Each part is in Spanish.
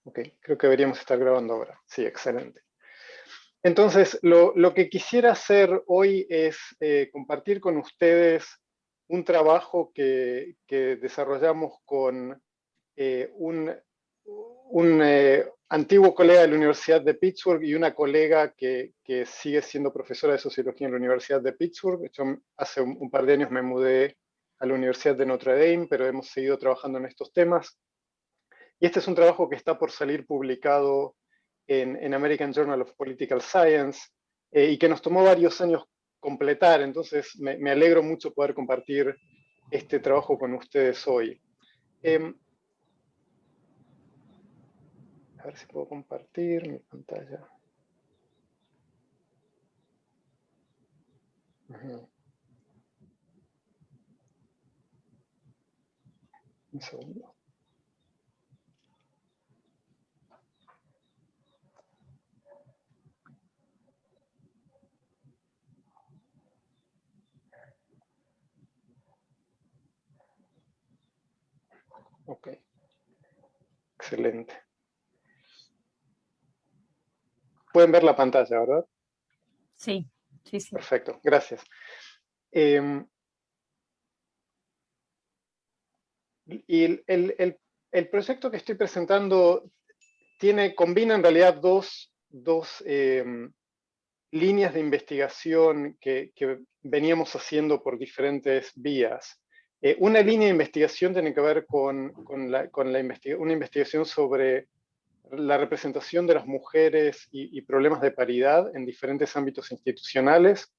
Ok, creo que deberíamos estar grabando ahora. Sí, excelente. Entonces, lo que quisiera hacer hoy es compartir con ustedes un trabajo que desarrollamos con un antiguo colega de la Universidad de Pittsburgh y una colega que sigue siendo profesora de sociología en la Universidad de Pittsburgh. Yo hace un par de años me mudé a la Universidad de Notre Dame, pero hemos seguido trabajando en estos temas. Y este es un trabajo que está por salir publicado en American Journal of Political Science y que nos tomó varios años completar. Entonces me alegro mucho poder compartir este trabajo con ustedes hoy. A ver si puedo compartir mi pantalla. Un segundo. Ok, excelente. Pueden ver la pantalla, ¿verdad? Sí, sí, sí. Perfecto, gracias. Y el proyecto que estoy presentando combina en realidad dos líneas de investigación que veníamos haciendo por diferentes vías. Una línea de investigación tiene que ver con una investigación sobre la representación de las mujeres y problemas de paridad en diferentes ámbitos institucionales.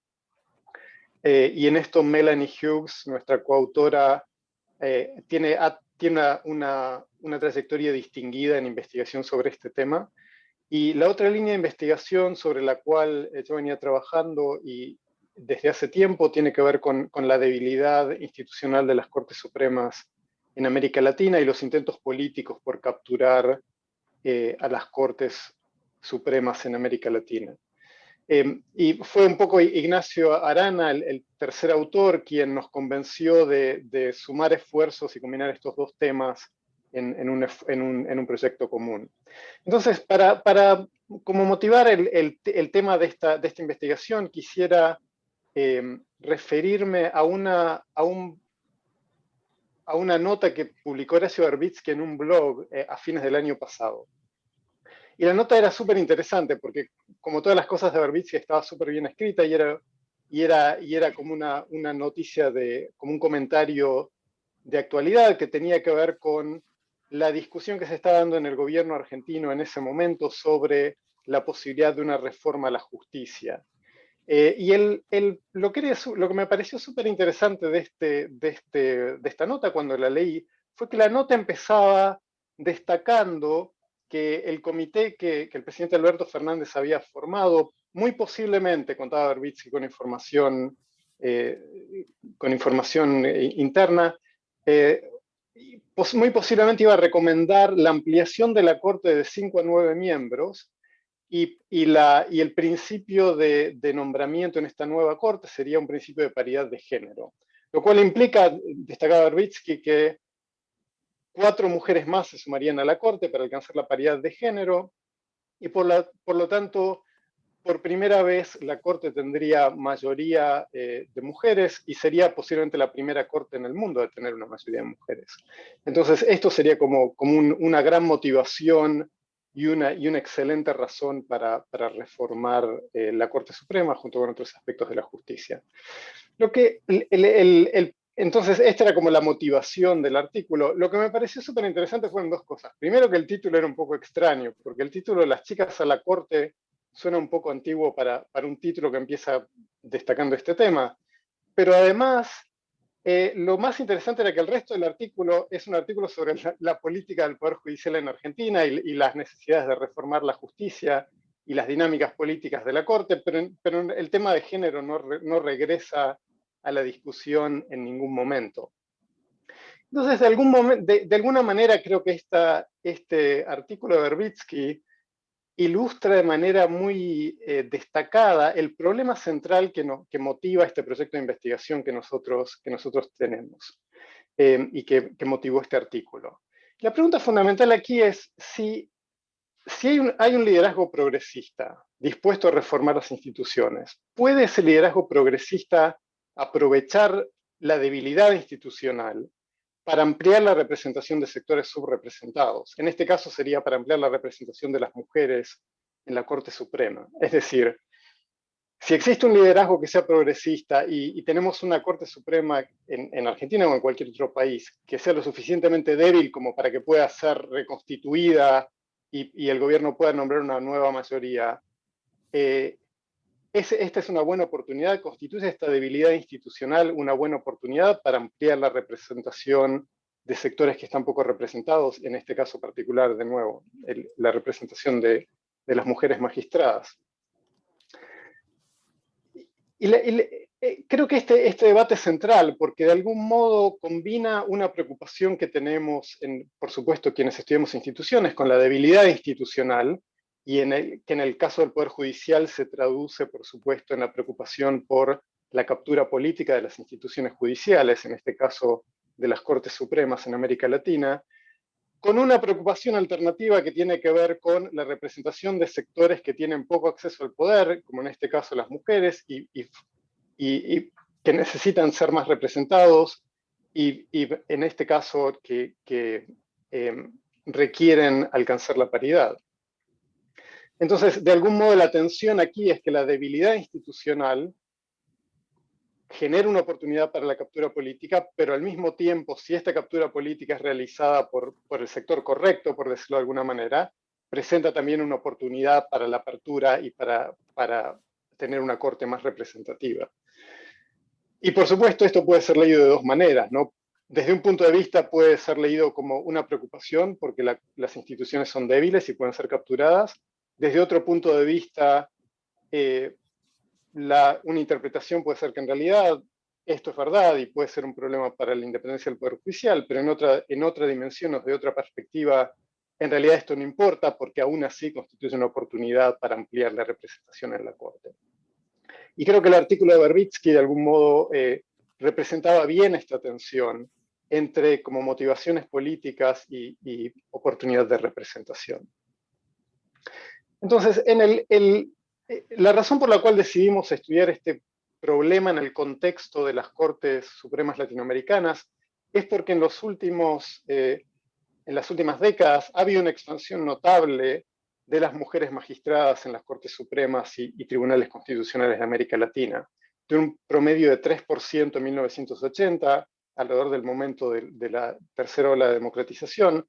Y en esto Melanie Hughes, nuestra coautora, tiene una trayectoria distinguida en investigación sobre este tema. Y la otra línea de investigación sobre la cual yo venía trabajando y desde hace tiempo tiene que ver con la debilidad institucional de las Cortes Supremas en América Latina y los intentos políticos por capturar a las Cortes Supremas en América Latina. Y fue un poco Ignacio Arana, el tercer autor, quien nos convenció de sumar esfuerzos y combinar estos dos temas en un proyecto común. Entonces, para como motivar el tema de esta investigación, quisiera referirme a una nota que publicó Horacio Verbitsky en un blog a fines del año pasado. Y la nota era súper interesante porque, como todas las cosas de Verbitsky, estaba súper bien escrita y era como una noticia, como un comentario de actualidad que tenía que ver con la discusión que se está dando en el gobierno argentino en ese momento sobre la posibilidad de una reforma a la justicia. Y lo que me pareció súper interesante de esta nota cuando la leí fue que la nota empezaba destacando que el comité que el presidente Alberto Fernández había formado, muy posiblemente, contaba Verbitsky con información interna, muy posiblemente iba a recomendar la ampliación de la Corte de 5 a 9 miembros y el principio de nombramiento en esta nueva Corte sería un principio de paridad de género, lo cual implica, destacaba Verbitsky, que 4 mujeres más se sumarían a la Corte para alcanzar la paridad de género y por lo tanto, por primera vez la Corte tendría mayoría de mujeres y sería posiblemente la primera Corte en el mundo de tener una mayoría de mujeres. Entonces, esto sería como una gran motivación y una excelente razón para reformar la Corte Suprema junto con otros aspectos de la justicia. Entonces, esta era como la motivación del artículo. Lo que me pareció súper interesante fueron dos cosas. Primero, que el título era un poco extraño, porque el título Las chicas a la Corte suena un poco antiguo para un título que empieza destacando este tema. Pero además, lo más interesante era que el resto del artículo es un artículo sobre la política del Poder Judicial en Argentina y las necesidades de reformar la justicia y las dinámicas políticas de la Corte, pero el tema de género no regresa a la discusión en ningún momento. Entonces, de alguna manera creo que este artículo de Verbitsky ilustra de manera muy destacada el problema central que motiva este proyecto de investigación que nosotros tenemos y que motivó este artículo. La pregunta fundamental aquí es si si hay un liderazgo progresista dispuesto a reformar las instituciones, ¿puede ese liderazgo progresista aprovechar la debilidad institucional para ampliar la representación de sectores subrepresentados? En este caso sería para ampliar la representación de las mujeres en la Corte Suprema. Es decir, si existe un liderazgo que sea progresista y tenemos una Corte Suprema en Argentina o en cualquier otro país que sea lo suficientemente débil como para que pueda ser reconstituida y el gobierno pueda nombrar una nueva mayoría, esta es una buena oportunidad, constituye esta debilidad institucional una buena oportunidad para ampliar la representación de sectores que están poco representados, en este caso particular, de nuevo, la representación de las mujeres magistradas. Creo que este debate es central porque de algún modo combina una preocupación que tenemos, por supuesto, quienes estudiamos instituciones, con la debilidad institucional y que en el caso del Poder Judicial se traduce, por supuesto, en la preocupación por la captura política de las instituciones judiciales, en este caso de las Cortes Supremas en América Latina, con una preocupación alternativa que tiene que ver con la representación de sectores que tienen poco acceso al poder, como en este caso las mujeres, y que necesitan ser más representados, y en este caso que requieren alcanzar la paridad. Entonces, de algún modo la tensión aquí es que la debilidad institucional genera una oportunidad para la captura política, pero al mismo tiempo, si esta captura política es realizada por el sector correcto, por decirlo de alguna manera, presenta también una oportunidad para la apertura y para tener una corte más representativa. Y por supuesto, esto puede ser leído de dos maneras, ¿no? Desde un punto de vista puede ser leído como una preocupación porque las instituciones son débiles y pueden ser capturadas. Desde otro punto de vista, una interpretación puede ser que en realidad esto es verdad y puede ser un problema para la independencia del Poder Judicial, pero en otra dimensión o de otra perspectiva, en realidad esto no importa porque aún así constituye una oportunidad para ampliar la representación en la Corte. Y creo que el artículo de Verbitsky de algún modo representaba bien esta tensión entre como motivaciones políticas y oportunidad de representación. Entonces, la razón por la cual decidimos estudiar este problema en el contexto de las Cortes Supremas Latinoamericanas es porque en las últimas décadas ha habido una expansión notable de las mujeres magistradas en las Cortes Supremas y tribunales constitucionales de América Latina, de un promedio de 3% en 1980, alrededor del momento de la tercera ola de democratización.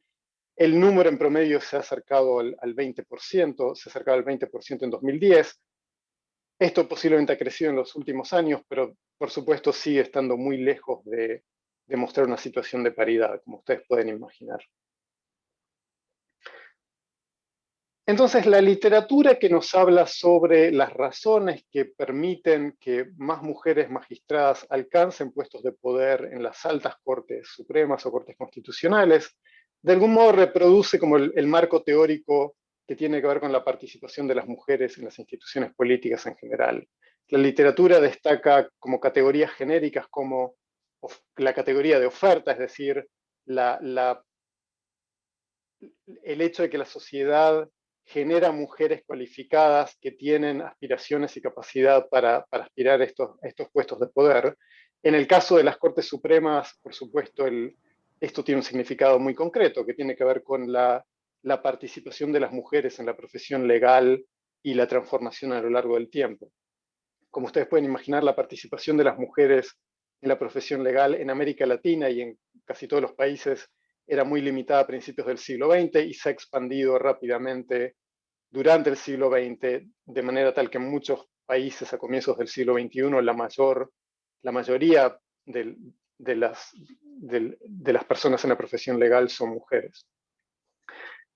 El número en promedio se ha acercado al 20%, se ha acercado al 20% en 2010. Esto posiblemente ha crecido en los últimos años, pero por supuesto sigue estando muy lejos de mostrar una situación de paridad, como ustedes pueden imaginar. Entonces, la literatura que nos habla sobre las razones que permiten que más mujeres magistradas alcancen puestos de poder en las altas cortes supremas o cortes constitucionales, de algún modo reproduce como el marco teórico que tiene que ver con la participación de las mujeres en las instituciones políticas en general. La literatura destaca como categorías genéricas como la categoría de oferta, es decir, el hecho de que la sociedad genera mujeres cualificadas que tienen aspiraciones y capacidad para aspirar a estos puestos de poder. En el caso de las Cortes Supremas, por supuesto, esto tiene un significado muy concreto, que tiene que ver con la participación de las mujeres en la profesión legal y la transformación a lo largo del tiempo. Como ustedes pueden imaginar, la participación de las mujeres en la profesión legal en América Latina y en casi todos los países era muy limitada a principios del siglo XX y se ha expandido rápidamente durante el siglo XX, de manera tal que en muchos países a comienzos del siglo XXI la mayoría de las personas en la profesión legal son mujeres.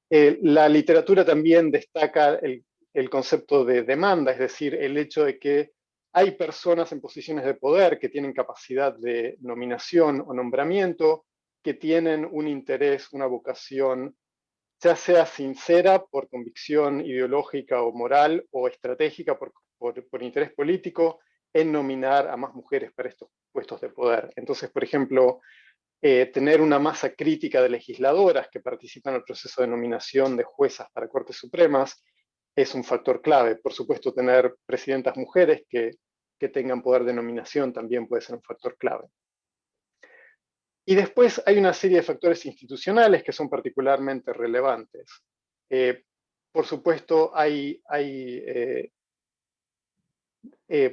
La literatura también destaca el concepto de demanda, es decir, el hecho de que hay personas en posiciones de poder que tienen capacidad de nominación o nombramiento, que tienen un interés, una vocación, ya sea sincera por convicción ideológica o moral, o estratégica por interés político, en nominar a más mujeres para estos puestos de poder. Entonces, por ejemplo, tener una masa crítica de legisladoras que participan en el proceso de nominación de juezas para Cortes Supremas es un factor clave. Por supuesto, tener presidentas mujeres que tengan poder de nominación también puede ser un factor clave. Y después hay una serie de factores institucionales que son particularmente relevantes. Por supuesto, hay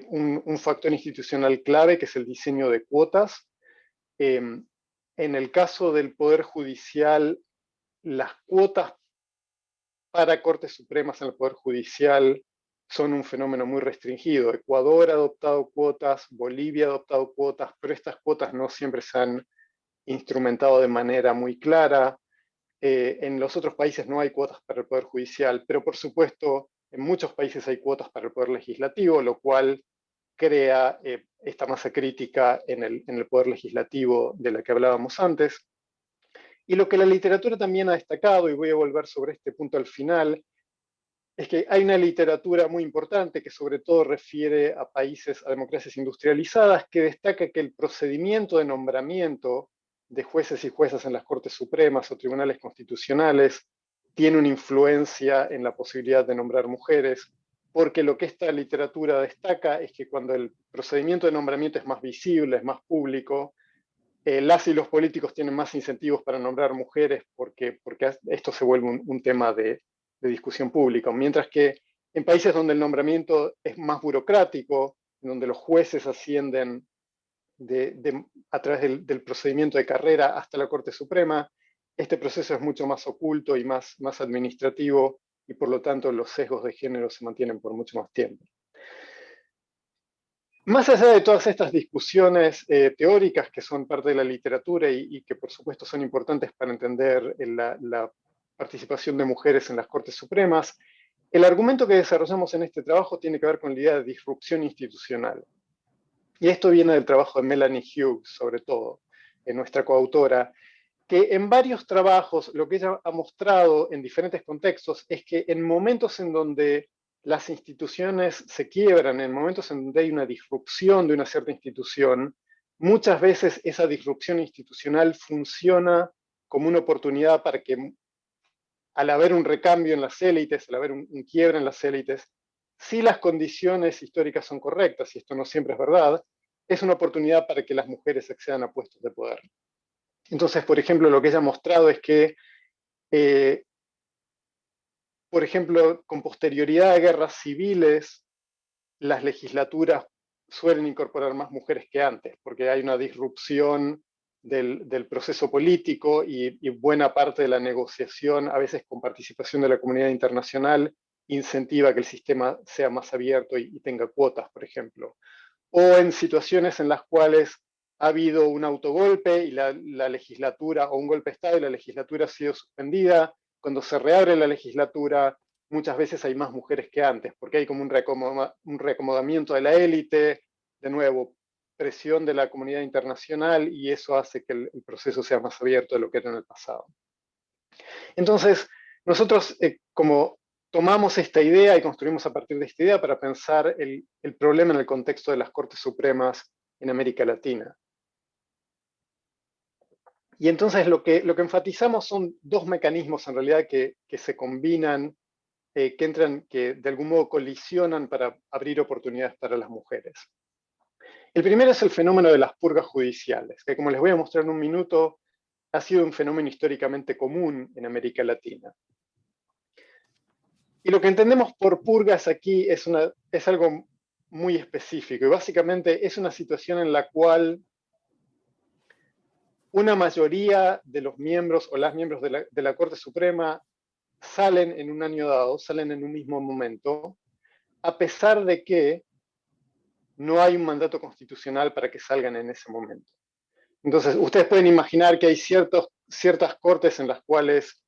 un factor institucional clave que es el diseño de cuotas. En el caso del Poder Judicial, las cuotas para Cortes Supremas en el Poder Judicial son un fenómeno muy restringido. Ecuador ha adoptado cuotas, Bolivia ha adoptado cuotas, pero estas cuotas no siempre se han instrumentado de manera muy clara. En los otros países no hay cuotas para el Poder Judicial, pero por supuesto en muchos países hay cuotas para el Poder Legislativo, lo cual crea esta masa crítica en el Poder Legislativo de la que hablábamos antes. Y lo que la literatura también ha destacado, y voy a volver sobre este punto al final, es que hay una literatura muy importante que sobre todo refiere a países, a democracias industrializadas, que destaca que el procedimiento de nombramiento de jueces y juezas en las Cortes Supremas o tribunales constitucionales tiene una influencia en la posibilidad de nombrar mujeres, porque lo que esta literatura destaca es que cuando el procedimiento de nombramiento es más visible, es más público, las y los políticos tienen más incentivos para nombrar mujeres porque esto se vuelve un tema de discusión pública. Mientras que en países donde el nombramiento es más burocrático, donde los jueces ascienden a través del procedimiento de carrera hasta la Corte Suprema, este proceso es mucho más oculto y más administrativo, y por lo tanto los sesgos de género se mantienen por mucho más tiempo. Más allá de todas estas discusiones teóricas que son parte de la literatura y que por supuesto son importantes para entender la participación de mujeres en las Cortes Supremas, el argumento que desarrollamos en este trabajo tiene que ver con la idea de disrupción institucional. Y esto viene del trabajo de Melanie Hughes, sobre todo, nuestra coautora, que en varios trabajos lo que ella ha mostrado en diferentes contextos es que en momentos en donde las instituciones se quiebran, en momentos en donde hay una disrupción de una cierta institución, muchas veces esa disrupción institucional funciona como una oportunidad para que, al haber un recambio en las élites, al haber un quiebre en las élites, si las condiciones históricas son correctas, y esto no siempre es verdad, es una oportunidad para que las mujeres accedan a puestos de poder. Entonces, por ejemplo, lo que ella ha mostrado es que, por ejemplo, con posterioridad a guerras civiles, las legislaturas suelen incorporar más mujeres que antes, porque hay una disrupción del proceso político y buena parte de la negociación, a veces con participación de la comunidad internacional, incentiva que el sistema sea más abierto y tenga cuotas, por ejemplo. O en situaciones en las cuales ha habido un autogolpe y la legislatura, o un golpe de Estado y la legislatura ha sido suspendida, cuando se reabre la legislatura, muchas veces hay más mujeres que antes, porque hay como un reacomodamiento de la élite, de nuevo, presión de la comunidad internacional, y eso hace que el proceso sea más abierto de lo que era en el pasado. Entonces, nosotros como tomamos esta idea y construimos a partir de esta idea para pensar el problema en el contexto de las Cortes Supremas en América Latina. Y entonces lo que enfatizamos son dos mecanismos en realidad que se combinan, que de algún modo colisionan para abrir oportunidades para las mujeres. El primero es el fenómeno de las purgas judiciales, que como les voy a mostrar en un minuto, ha sido un fenómeno históricamente común en América Latina. Y lo que entendemos por purgas aquí es algo muy específico, y básicamente es una situación en la cual una mayoría de los miembros o las miembros de la Corte Suprema salen en un año dado, salen en un mismo momento, a pesar de que no hay un mandato constitucional para que salgan en ese momento. Entonces, ustedes pueden imaginar que hay ciertas cortes en las cuales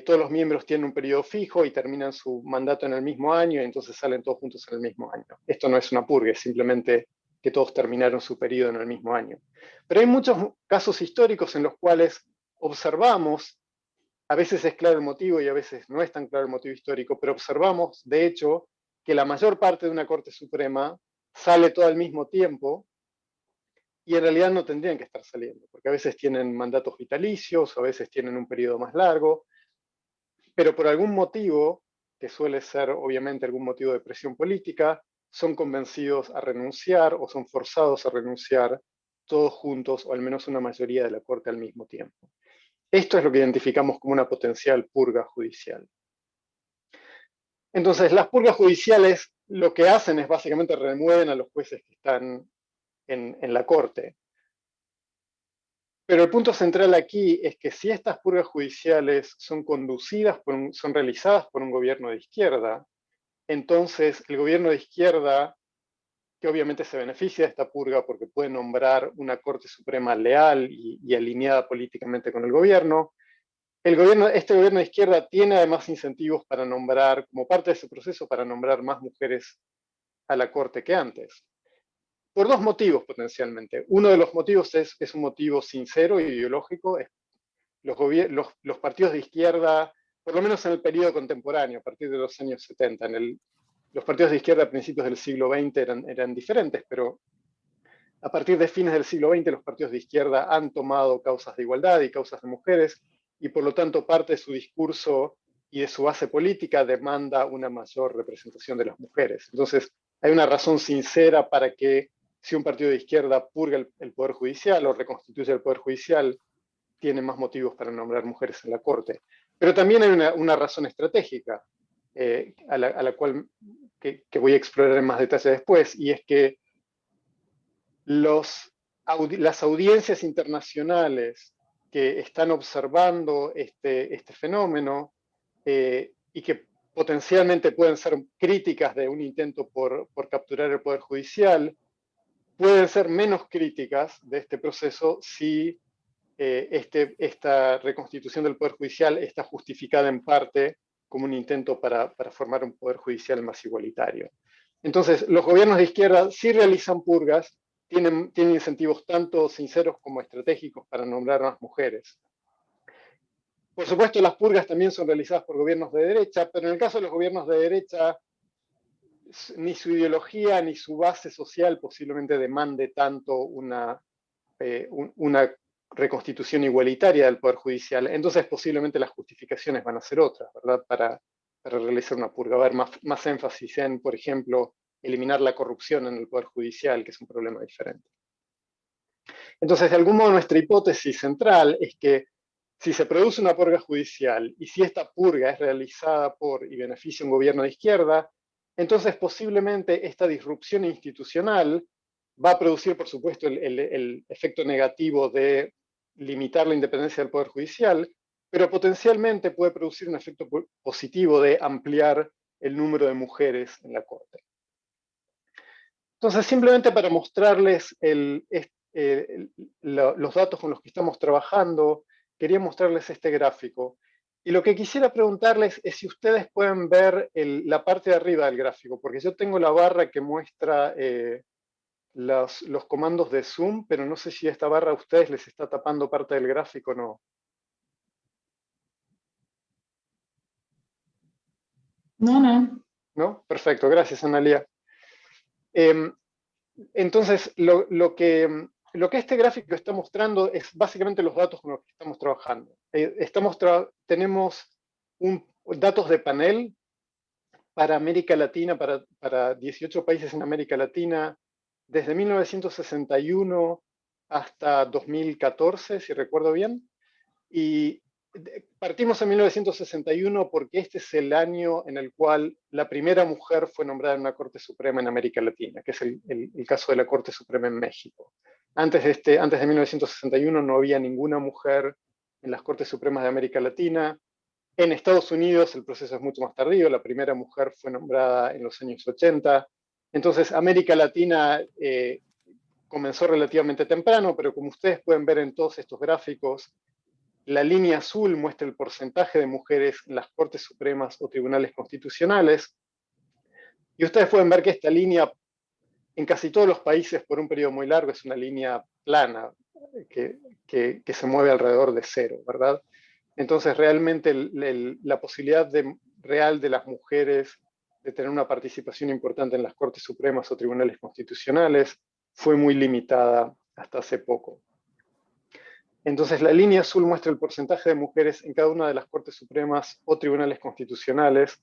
todos los miembros tienen un periodo fijo y terminan su mandato en el mismo año, y entonces salen todos juntos en el mismo año. Esto no es una purga, es simplemente que todos terminaron su periodo en el mismo año. Pero hay muchos casos históricos en los cuales observamos, a veces es claro el motivo y a veces no es tan claro el motivo histórico, pero observamos, de hecho, que la mayor parte de una Corte Suprema sale todo al mismo tiempo, y en realidad no tendrían que estar saliendo, porque a veces tienen mandatos vitalicios, o a veces tienen un periodo más largo, pero por algún motivo, que suele ser obviamente algún motivo de presión política, son convencidos a renunciar o son forzados a renunciar todos juntos, o al menos una mayoría de la Corte al mismo tiempo. Esto es lo que identificamos como una potencial purga judicial. Entonces, las purgas judiciales lo que hacen es básicamente remueven a los jueces que están en la Corte. Pero el punto central aquí es que si estas purgas judiciales son conducidas, son realizadas por un gobierno de izquierda, entonces el gobierno de izquierda, que obviamente se beneficia de esta purga porque puede nombrar una Corte Suprema leal y alineada políticamente con el gobierno, este gobierno de izquierda tiene además incentivos para nombrar, como parte de ese proceso, para nombrar más mujeres a la Corte que antes. Por dos motivos potencialmente. Uno de los motivos es un motivo sincero e ideológico. Los partidos de izquierda, por lo menos en el periodo contemporáneo, a partir de los años 70, los partidos de izquierda a principios del siglo XX eran diferentes, pero a partir de fines del siglo XX los partidos de izquierda han tomado causas de igualdad y causas de mujeres, y por lo tanto parte de su discurso y de su base política demanda una mayor representación de las mujeres. Entonces, hay una razón sincera para que si un partido de izquierda purga el Poder Judicial o reconstituye el Poder Judicial, tiene más motivos para nombrar mujeres en la Corte. Pero también hay una razón estratégica, a la cual que voy a explorar en más detalle después, y es que las audiencias internacionales que están observando este fenómeno y que potencialmente pueden ser críticas de un intento por capturar el Poder Judicial, pueden ser menos críticas de este proceso si esta reconstitución del Poder Judicial está justificada en parte como un intento para formar un Poder Judicial más igualitario. Entonces, los gobiernos de izquierda sí realizan purgas, tienen incentivos tanto sinceros como estratégicos para nombrar más mujeres. Por supuesto, las purgas también son realizadas por gobiernos de derecha, pero en el caso de los gobiernos de derecha, ni su ideología ni su base social posiblemente demande tanto una reconstitución igualitaria del Poder Judicial. Entonces, posiblemente las justificaciones van a ser otras, ¿verdad? Para realizar una purga. Va a haber más énfasis en, por ejemplo, eliminar la corrupción en el Poder Judicial, que es un problema diferente. Entonces, de algún modo, nuestra hipótesis central es que si se produce una purga judicial y si esta purga es realizada por y beneficia a un gobierno de izquierda, entonces posiblemente esta disrupción institucional va a producir, por supuesto, el efecto negativo de limitar la independencia del Poder Judicial, pero potencialmente puede producir un efecto positivo de ampliar el número de mujeres en la Corte. Entonces, simplemente para mostrarles los datos con los que estamos trabajando, quería mostrarles este gráfico. Y lo que quisiera preguntarles es si ustedes pueden ver la parte de arriba del gráfico, porque yo tengo la barra que muestra los comandos de Zoom, pero no sé si esta barra a ustedes les está tapando parte del gráfico o no. No, no. ¿No? Perfecto, gracias, Analia. Entonces, lo que este gráfico está mostrando es básicamente los datos con los que estamos trabajando. Tenemos datos de panel para América Latina, para 18 países en América Latina, desde 1961 hasta 2014, si recuerdo bien. Y partimos en 1961 porque este es el año en el cual la primera mujer fue nombrada en una Corte Suprema en América Latina, que es el caso de la Corte Suprema en México. Antes de 1961 no había ninguna mujer en las Cortes Supremas de América Latina. En Estados Unidos el proceso es mucho más tardío, la primera mujer fue nombrada en los años 80. Entonces América Latina comenzó relativamente temprano, pero como ustedes pueden ver en todos estos gráficos, la línea azul muestra el porcentaje de mujeres en las Cortes Supremas o tribunales constitucionales. Y ustedes pueden ver que esta línea, en casi todos los países por un periodo muy largo, es una línea plana, que se mueve alrededor de cero, ¿verdad? Entonces, realmente la posibilidad real de las mujeres de tener una participación importante en las Cortes Supremas o tribunales constitucionales fue muy limitada hasta hace poco. Entonces, la línea azul muestra el porcentaje de mujeres en cada una de las Cortes Supremas o tribunales constitucionales.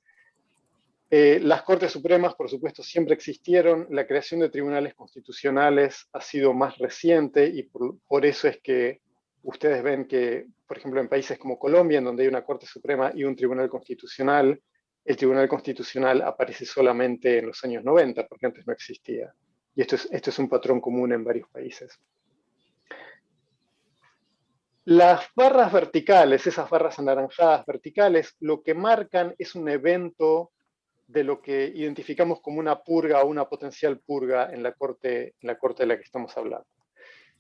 Las Cortes Supremas, por supuesto, siempre existieron. La creación de tribunales constitucionales ha sido más reciente y por eso es que ustedes ven que, por ejemplo, en países como Colombia, en donde hay una Corte Suprema y un Tribunal Constitucional, el Tribunal Constitucional aparece solamente en los años 90, porque antes no existía. Y esto es un patrón común en varios países. Las barras verticales, esas barras anaranjadas verticales, lo que marcan es un evento de lo que identificamos como una purga o una potencial purga en la corte de la que estamos hablando.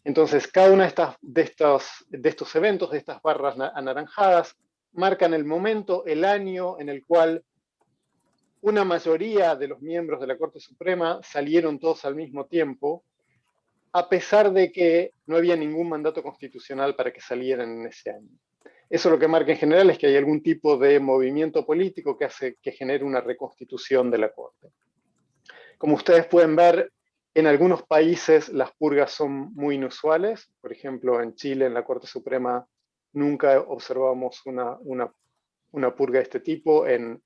Entonces, cada una de estos eventos, de estas barras anaranjadas, marcan el momento, el año en el cual una mayoría de los miembros de la Corte Suprema salieron todos al mismo tiempo, a pesar de que no había ningún mandato constitucional para que salieran en ese año. Eso lo que marca en general es que hay algún tipo de movimiento político que hace que genere una reconstitución de la Corte. Como ustedes pueden ver, en algunos países las purgas son muy inusuales. Por ejemplo, en Chile, en la Corte Suprema, nunca observamos una purga de este tipo. En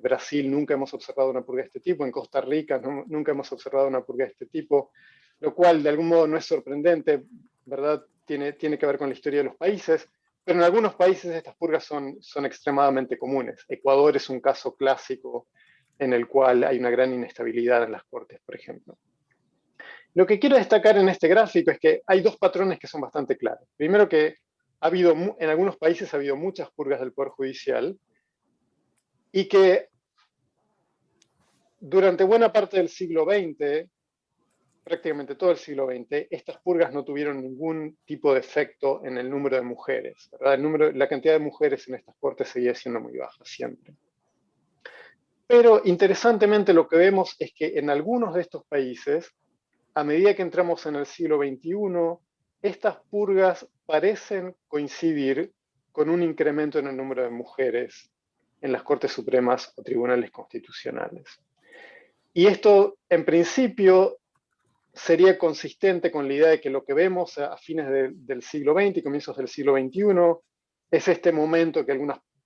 Brasil nunca hemos observado una purga de este tipo. En Costa Rica nunca hemos observado una purga de este tipo, lo cual de algún modo no es sorprendente, ¿verdad? Tiene que ver con la historia de los países, pero en algunos países estas purgas son extremadamente comunes. Ecuador es un caso clásico en el cual hay una gran inestabilidad en las cortes, por ejemplo. Lo que quiero destacar en este gráfico es que hay dos patrones que son bastante claros. Primero, que en algunos países ha habido muchas purgas del Poder Judicial y que durante buena parte del siglo XX, prácticamente todo el siglo XX, estas purgas no tuvieron ningún tipo de efecto en el número de mujeres, ¿verdad? La cantidad de mujeres en estas cortes seguía siendo muy baja siempre. Pero interesantemente lo que vemos es que en algunos de estos países, a medida que entramos en el siglo XXI, estas purgas parecen coincidir con un incremento en el número de mujeres en las Cortes Supremas o tribunales constitucionales. Y esto, en principio, sería consistente con la idea de que lo que vemos a fines del siglo XX y comienzos del siglo XXI es este momento que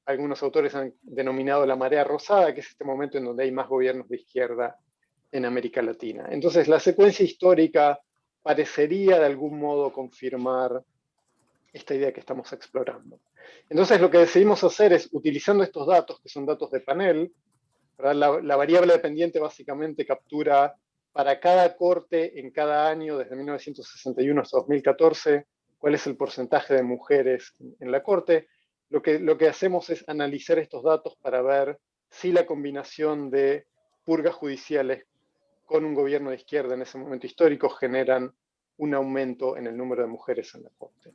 algunos autores han denominado la marea rosada, que es este momento en donde hay más gobiernos de izquierda en América Latina. Entonces, la secuencia histórica parecería de algún modo confirmar esta idea que estamos explorando. Entonces, lo que decidimos hacer es, utilizando estos datos, que son datos de panel, la variable dependiente básicamente captura para cada corte en cada año, desde 1961 hasta 2014, cuál es el porcentaje de mujeres en la corte. Lo que hacemos es analizar estos datos para ver si la combinación de purgas judiciales con un gobierno de izquierda en ese momento histórico generan un aumento en el número de mujeres en la corte.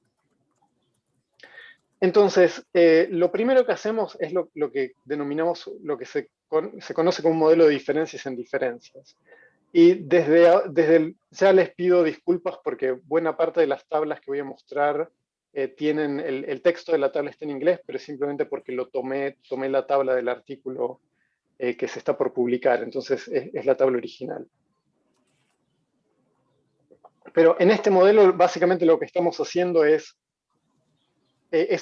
Entonces, lo primero que hacemos es lo que denominamos, lo que se conoce como un modelo de diferencias en diferencias. Y ya les pido disculpas porque buena parte de las tablas que voy a mostrar tienen, el texto de la tabla está en inglés, pero simplemente porque tomé la tabla del artículo que se está por publicar, entonces es la tabla original. Pero en este modelo, básicamente lo que estamos haciendo es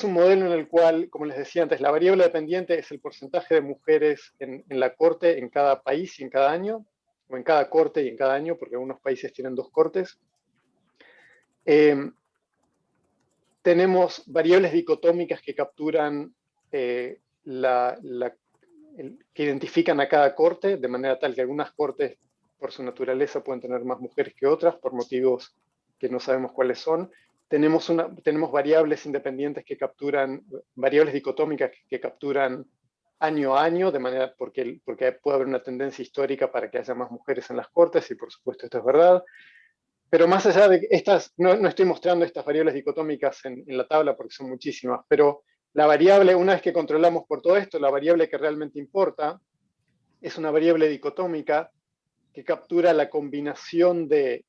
un modelo en el cual, como les decía antes, la variable dependiente es el porcentaje de mujeres en la corte en cada país y en cada año, o en cada corte y en cada año, porque algunos países tienen dos cortes. Tenemos variables dicotómicas que capturan, que identifican a cada corte, de manera tal que algunas cortes, por su naturaleza, pueden tener más mujeres que otras, por motivos que no sabemos cuáles son. Tenemos variables independientes que capturan, variables dicotómicas que capturan año a año, de manera porque puede haber una tendencia histórica para que haya más mujeres en las cortes, y por supuesto esto es verdad. Pero más allá de estas, no estoy mostrando estas variables dicotómicas en la tabla porque son muchísimas, pero la variable, una vez que controlamos por todo esto, la variable que realmente importa es una variable dicotómica que captura la combinación de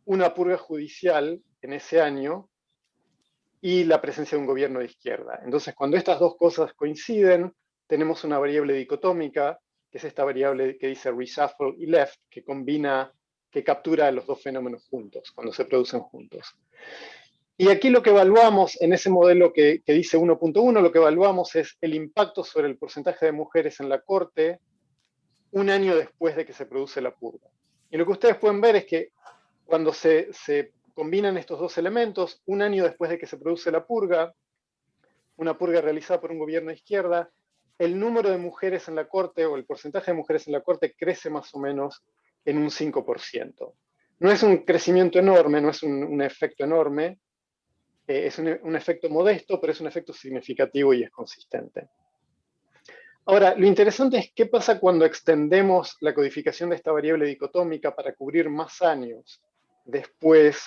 una purga judicial en ese año y la presencia de un gobierno de izquierda. Entonces, cuando estas dos cosas coinciden, tenemos una variable dicotómica, que es esta variable que dice reshuffle y left, que combina que captura los dos fenómenos juntos, cuando se producen juntos. Y aquí lo que evaluamos en ese modelo que dice 1.1, lo que evaluamos es el impacto sobre el porcentaje de mujeres en la corte un año después de que se produce la purga. Y lo que ustedes pueden ver es que cuando se combinan estos dos elementos, un año después de que se produce la purga, una purga realizada por un gobierno de izquierda, el número de mujeres en la corte o el porcentaje de mujeres en la corte crece más o menos en un 5%. No es un crecimiento enorme, no es un efecto enorme, es un efecto modesto, pero es un efecto significativo y es consistente. Ahora, lo interesante es qué pasa cuando extendemos la codificación de esta variable dicotómica para cubrir más años después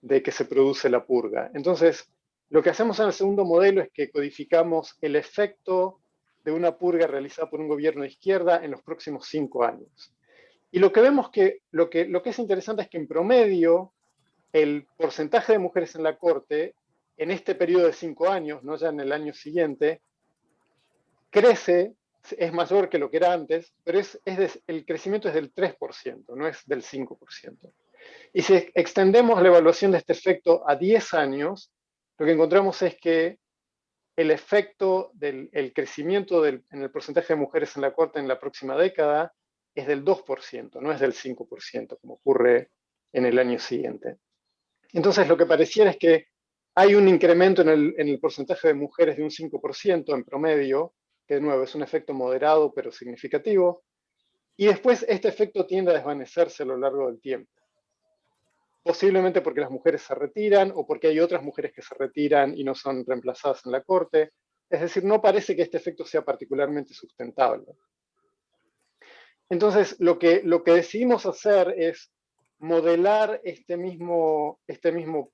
de que se produce la purga. Entonces, lo que hacemos en el segundo modelo es que codificamos el efecto de una purga realizada por un gobierno de izquierda en los próximos 5 años. Y lo que vemos que lo que es interesante es que en promedio el porcentaje de mujeres en la corte en este periodo de 5 años, no ya en el año siguiente, crece, es mayor que lo que era antes, pero el crecimiento es del 3%, no es del 5%. Y si extendemos la evaluación de este efecto a 10 años, lo que encontramos es que el efecto del crecimiento en el porcentaje de mujeres en la corte en la próxima década es del 2%, no es del 5%, como ocurre en el año siguiente. Entonces, lo que pareciera es que hay un incremento en el porcentaje de mujeres de un 5% en promedio, que de nuevo es un efecto moderado pero significativo, y después este efecto tiende a desvanecerse a lo largo del tiempo. Posiblemente porque las mujeres se retiran o porque hay otras mujeres que se retiran y no son reemplazadas en la corte. Es decir, no parece que este efecto sea particularmente sustentable. Entonces, lo que decidimos hacer es modelar este mismo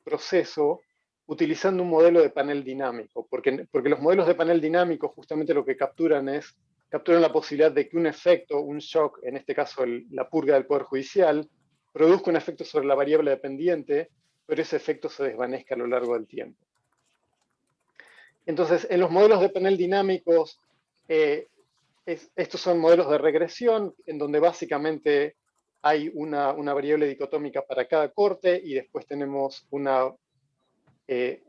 proceso utilizando un modelo de panel dinámico, porque los modelos de panel dinámico justamente lo que capturan la posibilidad de que un efecto, un shock, en este caso la purga del Poder Judicial, produzca un efecto sobre la variable dependiente, pero ese efecto se desvanezca a lo largo del tiempo. Entonces, en los modelos de panel dinámicos, estos son modelos de regresión, en donde básicamente hay una variable dicotómica para cada corte y después tenemos el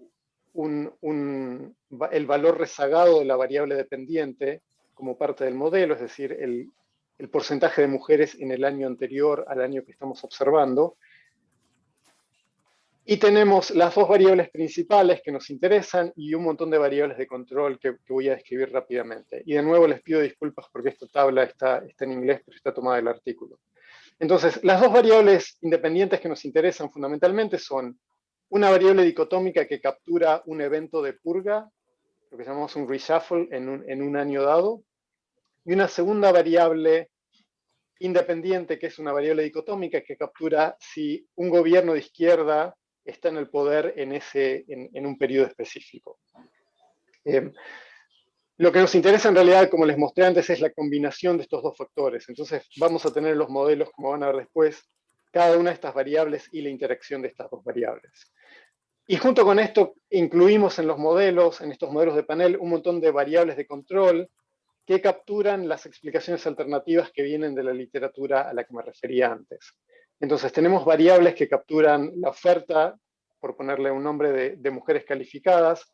valor rezagado de la variable dependiente como parte del modelo, es decir, el porcentaje de mujeres en el año anterior al año que estamos observando. Y tenemos las dos variables principales que nos interesan y un montón de variables de control que voy a describir rápidamente. Y de nuevo les pido disculpas porque esta tabla está en inglés, pero está tomada del artículo. Entonces, las dos variables independientes que nos interesan fundamentalmente son una variable dicotómica que captura un evento de purga, lo que llamamos un reshuffle en un año dado, y una segunda variable independiente que es una variable dicotómica que captura si un gobierno de izquierda está en el poder en un periodo específico. Lo que nos interesa en realidad, como les mostré antes, es la combinación de estos dos factores. Entonces vamos a tener los modelos, como van a ver después, cada una de estas variables y la interacción de estas dos variables. Y junto con esto incluimos en estos modelos de panel, un montón de variables de control que capturan las explicaciones alternativas que vienen de la literatura a la que me refería antes. Entonces tenemos variables que capturan la oferta, por ponerle un nombre, de mujeres calificadas,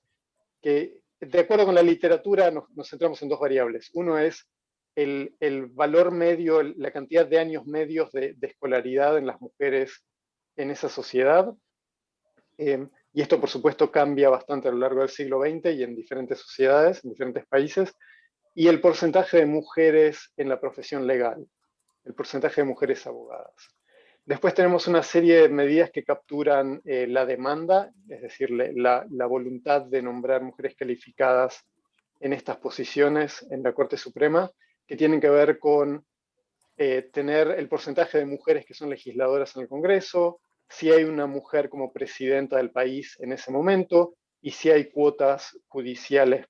que de acuerdo con la literatura nos centramos en dos variables. Uno es el valor medio, la cantidad de años medios de escolaridad en las mujeres en esa sociedad. Y esto, por supuesto, cambia bastante a lo largo del siglo XX y en diferentes sociedades, en diferentes países. Y el porcentaje de mujeres en la profesión legal, el porcentaje de mujeres abogadas. Después tenemos una serie de medidas que capturan la demanda, es decir, la voluntad de nombrar mujeres calificadas en estas posiciones en la Corte Suprema, que tienen que ver con tener el porcentaje de mujeres que son legisladoras en el Congreso, si hay una mujer como presidenta del país en ese momento, y si hay cuotas judiciales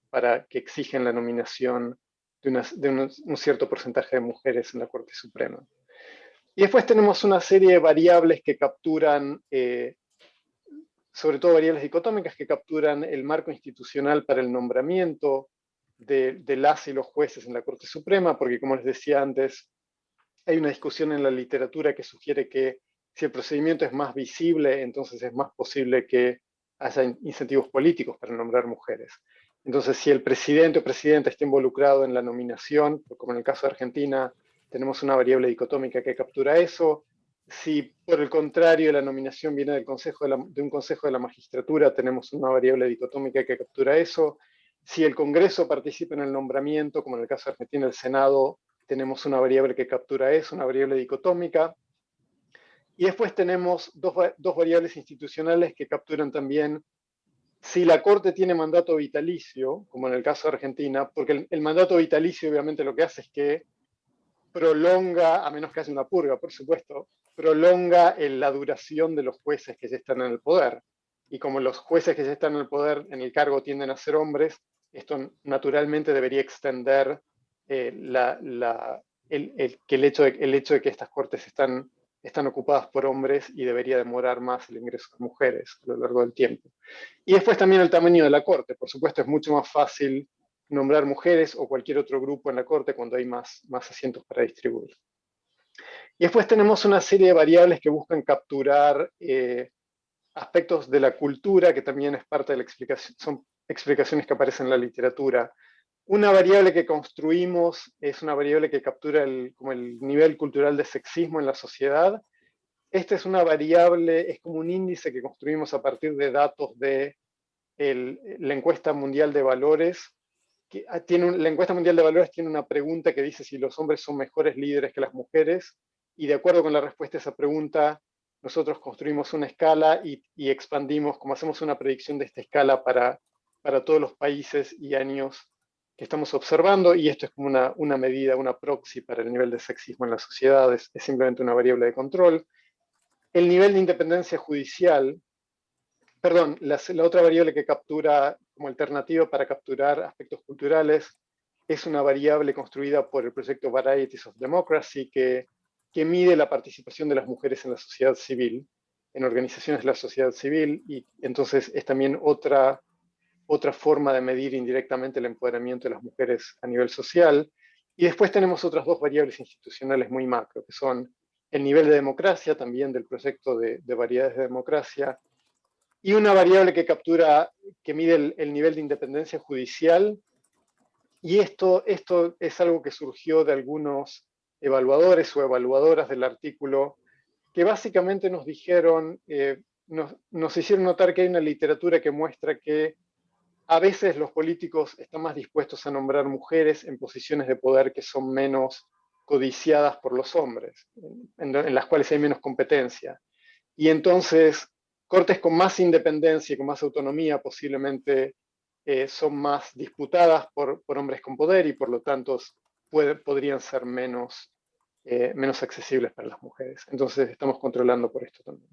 que exigen la nominación de un cierto porcentaje de mujeres en la Corte Suprema. Y después tenemos una serie de variables que capturan, sobre todo variables dicotómicas, que capturan el marco institucional para el nombramiento de las y los jueces en la Corte Suprema, porque como les decía antes, hay una discusión en la literatura que sugiere que Si el procedimiento es más visible, entonces es más posible que haya incentivos políticos para nombrar mujeres. Entonces, si el presidente o presidenta está involucrado en la nominación, como en el caso de Argentina, tenemos una variable dicotómica que captura eso. Si, por el contrario, la nominación viene del de un consejo de la magistratura, tenemos una variable dicotómica que captura eso. Si el Congreso participa en el nombramiento, como en el caso de Argentina, el Senado, tenemos una variable que captura eso, una variable dicotómica. Y después tenemos dos variables institucionales que capturan también si la Corte tiene mandato vitalicio, como en el caso de Argentina, porque el mandato vitalicio obviamente lo que hace es que prolonga, a menos que haya una purga, por supuesto, prolonga la duración de los jueces que ya están en el poder. Y como los jueces que ya están en el poder, en el cargo, tienden a ser hombres, esto naturalmente debería extender el hecho de que estas cortes están ocupadas por hombres y debería demorar más el ingreso de mujeres a lo largo del tiempo. Y después también el tamaño de la corte. Por supuesto, es mucho más fácil nombrar mujeres o cualquier otro grupo en la corte cuando hay más asientos para distribuir. Y después tenemos una serie de variables que buscan capturar aspectos de la cultura, que también es parte de la explicación, son explicaciones que aparecen en la literatura. Una variable que construimos es una variable que captura como el nivel cultural de sexismo en la sociedad. Esta es una variable, es como un índice que construimos a partir de datos de la encuesta mundial de valores. La encuesta mundial de valores tiene una pregunta que dice si los hombres son mejores líderes que las mujeres, y de acuerdo con la respuesta a esa pregunta, nosotros construimos una escala y expandimos, como hacemos una predicción de esta escala para todos los países y años que estamos observando, y esto es como una medida, una proxy para el nivel de sexismo en la sociedad, es simplemente una variable de control. El nivel de independencia judicial, perdón, la otra variable que captura como alternativa para capturar aspectos culturales es una variable construida por el proyecto Varieties of Democracy que mide la participación de las mujeres en la sociedad civil, en organizaciones de la sociedad civil, y entonces es también otra forma de medir indirectamente el empoderamiento de las mujeres a nivel social. Y después tenemos otras dos variables institucionales muy macro, que son el nivel de democracia, también del proyecto de variedades de democracia, y una variable que captura, que mide el nivel de independencia judicial. Y esto es algo que surgió de algunos evaluadores o evaluadoras del artículo, que básicamente nos dijeron, nos hicieron notar que hay una literatura que muestra que a veces los políticos están más dispuestos a nombrar mujeres en posiciones de poder que son menos codiciadas por los hombres, en las cuales hay menos competencia. Y entonces, cortes con más independencia y con más autonomía posiblemente son más disputadas por hombres con poder y por lo tanto podrían ser menos accesibles para las mujeres. Entonces estamos controlando por esto también.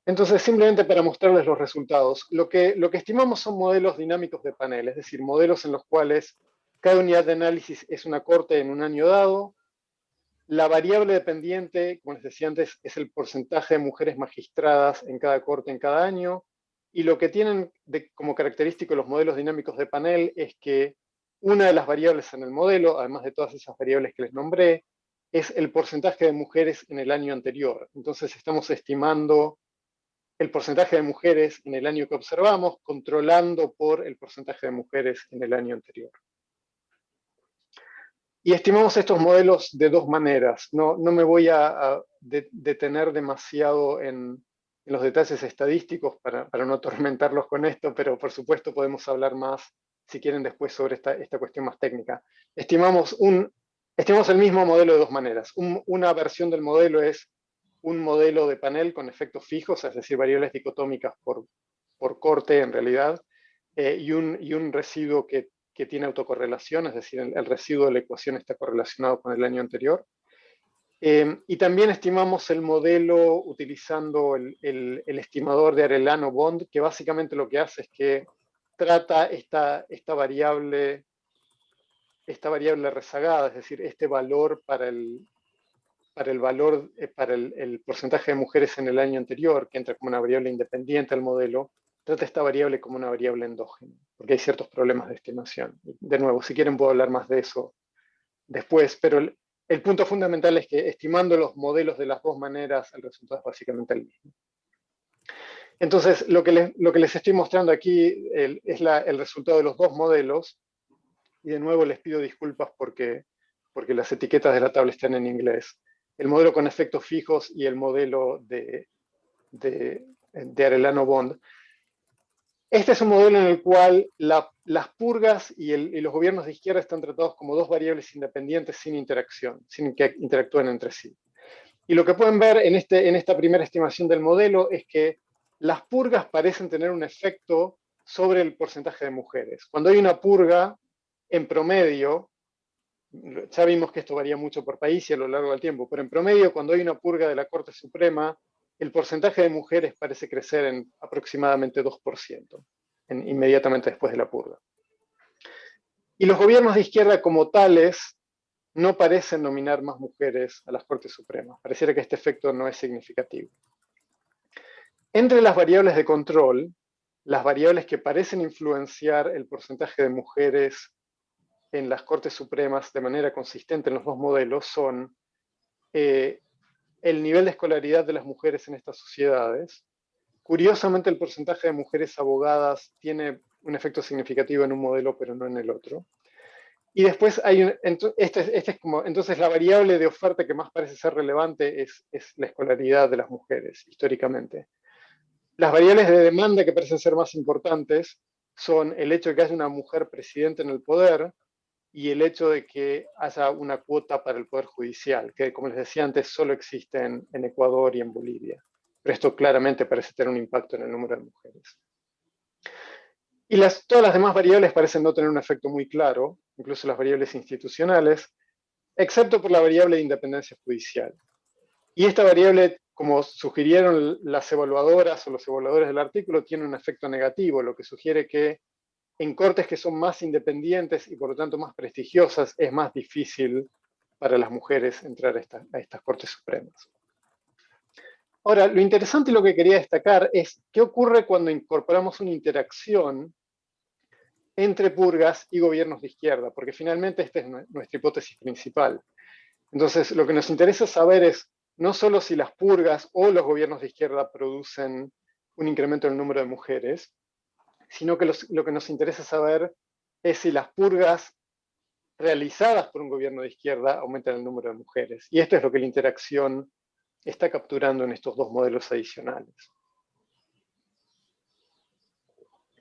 Entonces, simplemente para mostrarles los resultados, lo que estimamos son modelos dinámicos de panel, es decir, modelos en los cuales cada unidad de análisis es una corte en un año dado. La variable dependiente, como les decía antes, es el porcentaje de mujeres magistradas en cada corte en cada año. Y lo que tienen como característico los modelos dinámicos de panel es que una de las variables en el modelo, además de todas esas variables que les nombré, es el porcentaje de mujeres en el año anterior. Entonces estamos estimando el porcentaje de mujeres en el año que observamos, controlando por el porcentaje de mujeres en el año anterior. Y estimamos estos modelos de dos maneras. No me voy a detener demasiado en los detalles estadísticos para no atormentarlos con esto, pero por supuesto podemos hablar más, si quieren, después sobre esta cuestión más técnica. Estimamos el mismo modelo de dos maneras. Una versión del modelo es un modelo de panel con efectos fijos, es decir, variables dicotómicas por corte en realidad, y un residuo que tiene autocorrelación, es decir, el residuo de la ecuación está correlacionado con el año anterior. Y también estimamos el modelo utilizando el estimador de Arellano-Bond, que básicamente lo que hace es que trata esta variable rezagada, es decir, este valor para el porcentaje de mujeres en el año anterior, que entra como una variable independiente al modelo, trata esta variable como una variable endógena, porque hay ciertos problemas de estimación. De nuevo, si quieren puedo hablar más de eso después, pero el punto fundamental es que estimando los modelos de las dos maneras, el resultado es básicamente el mismo. Entonces, lo que les estoy mostrando aquí es el resultado de los dos modelos. Y de nuevo les pido disculpas porque las etiquetas de la tabla están en inglés. El modelo con efectos fijos y el modelo de Arellano-Bond. Este es un modelo en el cual las purgas y los gobiernos de izquierda están tratados como dos variables independientes sin interacción, sin que interactúen entre sí. Y lo que pueden ver en esta primera estimación del modelo es que las purgas parecen tener un efecto sobre el porcentaje de mujeres. Cuando hay una purga, en promedio, ya vimos que esto varía mucho por país y a lo largo del tiempo, pero en promedio, cuando hay una purga de la Corte Suprema, el porcentaje de mujeres parece crecer en aproximadamente 2%, inmediatamente después de la purga. Y los gobiernos de izquierda como tales no parecen nominar más mujeres a las Cortes Supremas. Pareciera que este efecto no es significativo. Entre las variables de control, las variables que parecen influenciar el porcentaje de mujeres en las Cortes Supremas de manera consistente en los dos modelos son el nivel de escolaridad de las mujeres en estas sociedades. Curiosamente, el porcentaje de mujeres abogadas tiene un efecto significativo en un modelo, pero no en el otro. Y después hay entonces la variable de oferta que más parece ser relevante es la escolaridad de las mujeres, históricamente. Las variables de demanda que parecen ser más importantes son el hecho de que haya una mujer presidente en el poder y el hecho de que haya una cuota para el Poder Judicial, que como les decía antes, solo existe en Ecuador y en Bolivia. Pero esto claramente parece tener un impacto en el número de mujeres. Y todas las demás variables parecen no tener un efecto muy claro, incluso las variables institucionales, excepto por la variable de independencia judicial. Y esta variable, como sugirieron las evaluadoras o los evaluadores del artículo, tiene un efecto negativo, lo que sugiere que en cortes que son más independientes y por lo tanto más prestigiosas, es más difícil para las mujeres entrar a estas Cortes Supremas. Ahora, lo interesante y lo que quería destacar es qué ocurre cuando incorporamos una interacción entre purgas y gobiernos de izquierda, porque finalmente esta es nuestra hipótesis principal. Entonces, lo que nos interesa saber es no solo si las purgas o los gobiernos de izquierda producen un incremento en el número de mujeres, sino que lo que nos interesa saber es si las purgas realizadas por un gobierno de izquierda aumentan el número de mujeres. Y esto es lo que la interacción está capturando en estos dos modelos adicionales.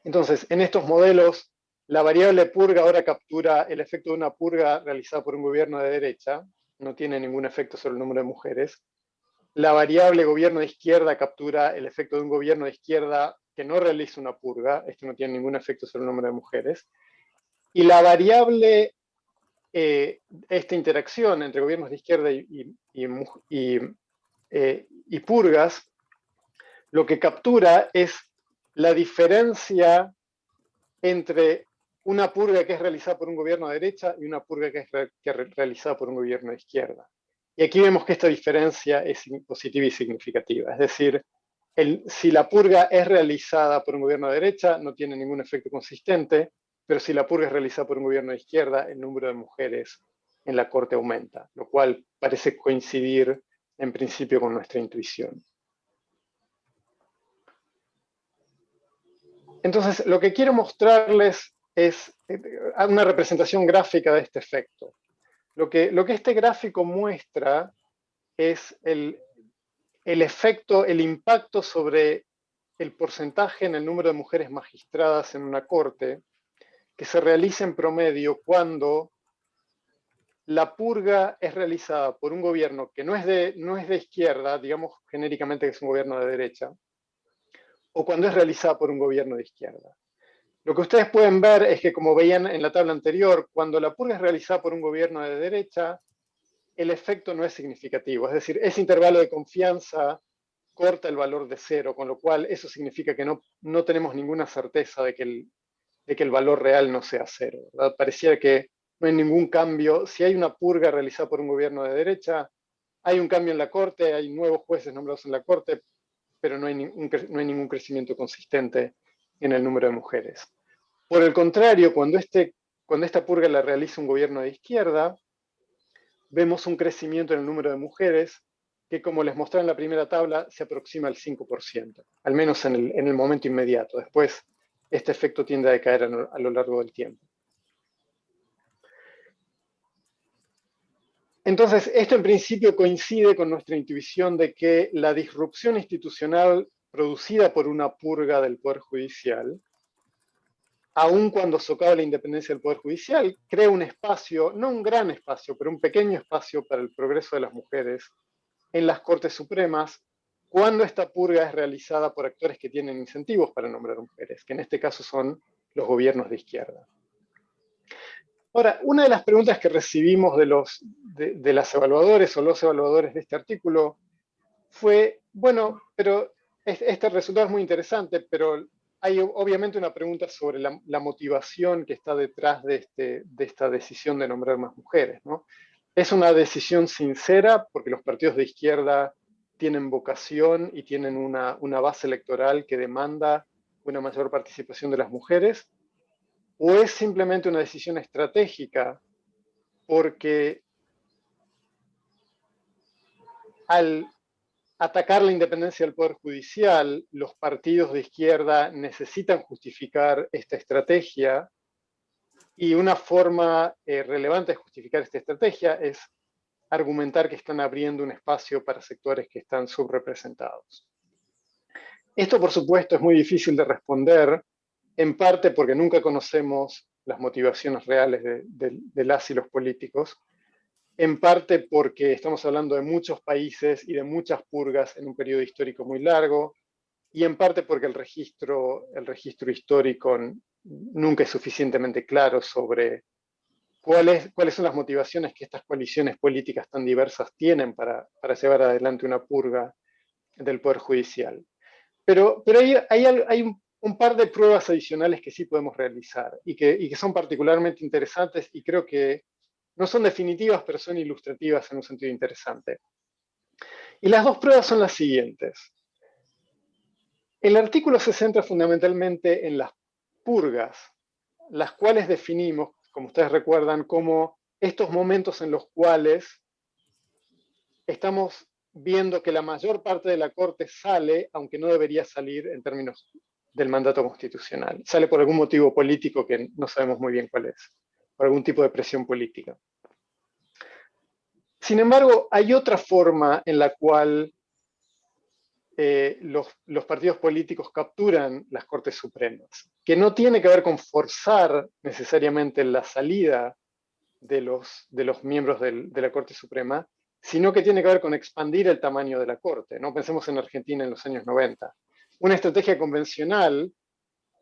Entonces, en estos modelos, la variable purga ahora captura el efecto de una purga realizada por un gobierno de derecha, no tiene ningún efecto sobre el número de mujeres. La variable gobierno de izquierda captura el efecto de un gobierno de izquierda que no realiza una purga, esto no tiene ningún efecto sobre el número de mujeres. Y la variable, esta interacción entre gobiernos de izquierda y purgas, lo que captura es la diferencia entre una purga que es realizada por un gobierno de derecha y una purga que es realizada por un gobierno de izquierda. Y aquí vemos que esta diferencia es positiva y significativa. Es decir, si la purga es realizada por un gobierno de derecha, no tiene ningún efecto consistente, pero si la purga es realizada por un gobierno de izquierda, el número de mujeres en la Corte aumenta, lo cual parece coincidir en principio con nuestra intuición. Entonces, lo que quiero mostrarles es una representación gráfica de este efecto. Lo que este gráfico muestra es el efecto, el impacto sobre el porcentaje en el número de mujeres magistradas en una corte que se realiza en promedio cuando la purga es realizada por un gobierno que no es de izquierda, digamos genéricamente que es un gobierno de derecha, o cuando es realizada por un gobierno de izquierda. Lo que ustedes pueden ver es que, como veían en la tabla anterior, cuando la purga es realizada por un gobierno de derecha, el efecto no es significativo. Es decir, ese intervalo de confianza corta el valor de cero, con lo cual eso significa que no tenemos ninguna certeza de que el valor real no sea cero, ¿verdad? Pareciera que no hay ningún cambio. Si hay una purga realizada por un gobierno de derecha, hay un cambio en la Corte, hay nuevos jueces nombrados en la Corte, pero no hay ningún crecimiento consistente en el número de mujeres. Por el contrario, cuando esta purga la realiza un gobierno de izquierda, vemos un crecimiento en el número de mujeres que, como les mostré en la primera tabla, se aproxima al 5%, al menos en el momento inmediato. Después, este efecto tiende a decaer a lo largo del tiempo. Entonces, esto en principio coincide con nuestra intuición de que la disrupción institucional producida por una purga del Poder Judicial, aun cuando socava la independencia del Poder Judicial, crea un espacio, no un gran espacio, pero un pequeño espacio para el progreso de las mujeres en las Cortes Supremas, cuando esta purga es realizada por actores que tienen incentivos para nombrar mujeres, que en este caso son los gobiernos de izquierda. Ahora, una de las preguntas que recibimos de las evaluadores o los evaluadores de este artículo fue, bueno, pero este resultado es muy interesante, pero hay obviamente una pregunta sobre la motivación que está detrás de esta decisión de nombrar más mujeres, ¿no? Es una decisión sincera porque los partidos de izquierda tienen vocación y tienen una base electoral que demanda una mayor participación de las mujeres, o es simplemente una decisión estratégica porque al atacar la independencia del Poder Judicial, los partidos de izquierda necesitan justificar esta estrategia y una forma relevante de justificar esta estrategia es argumentar que están abriendo un espacio para sectores que están subrepresentados. Esto, por supuesto, es muy difícil de responder, en parte porque nunca conocemos las motivaciones reales de las y los políticos, en parte porque estamos hablando de muchos países y de muchas purgas en un periodo histórico muy largo, y en parte porque el registro histórico nunca es suficientemente claro sobre cuáles son las motivaciones que estas coaliciones políticas tan diversas tienen para llevar adelante una purga del Poder Judicial. Pero hay un par de pruebas adicionales que sí podemos realizar y que son particularmente interesantes y creo que no son definitivas, pero son ilustrativas en un sentido interesante. Y las dos pruebas son las siguientes. El artículo se centra fundamentalmente en las purgas, las cuales definimos, como ustedes recuerdan, como estos momentos en los cuales estamos viendo que la mayor parte de la Corte sale, aunque no debería salir en términos del mandato constitucional. Sale por algún motivo político que no sabemos muy bien cuál es, por algún tipo de presión política. Sin embargo, hay otra forma en la cual los partidos políticos capturan las Cortes Supremas, que no tiene que ver con forzar necesariamente la salida de los miembros de la Corte Suprema, sino que tiene que ver con expandir el tamaño de la Corte, ¿no? Pensemos en Argentina en los años 90. Una estrategia convencional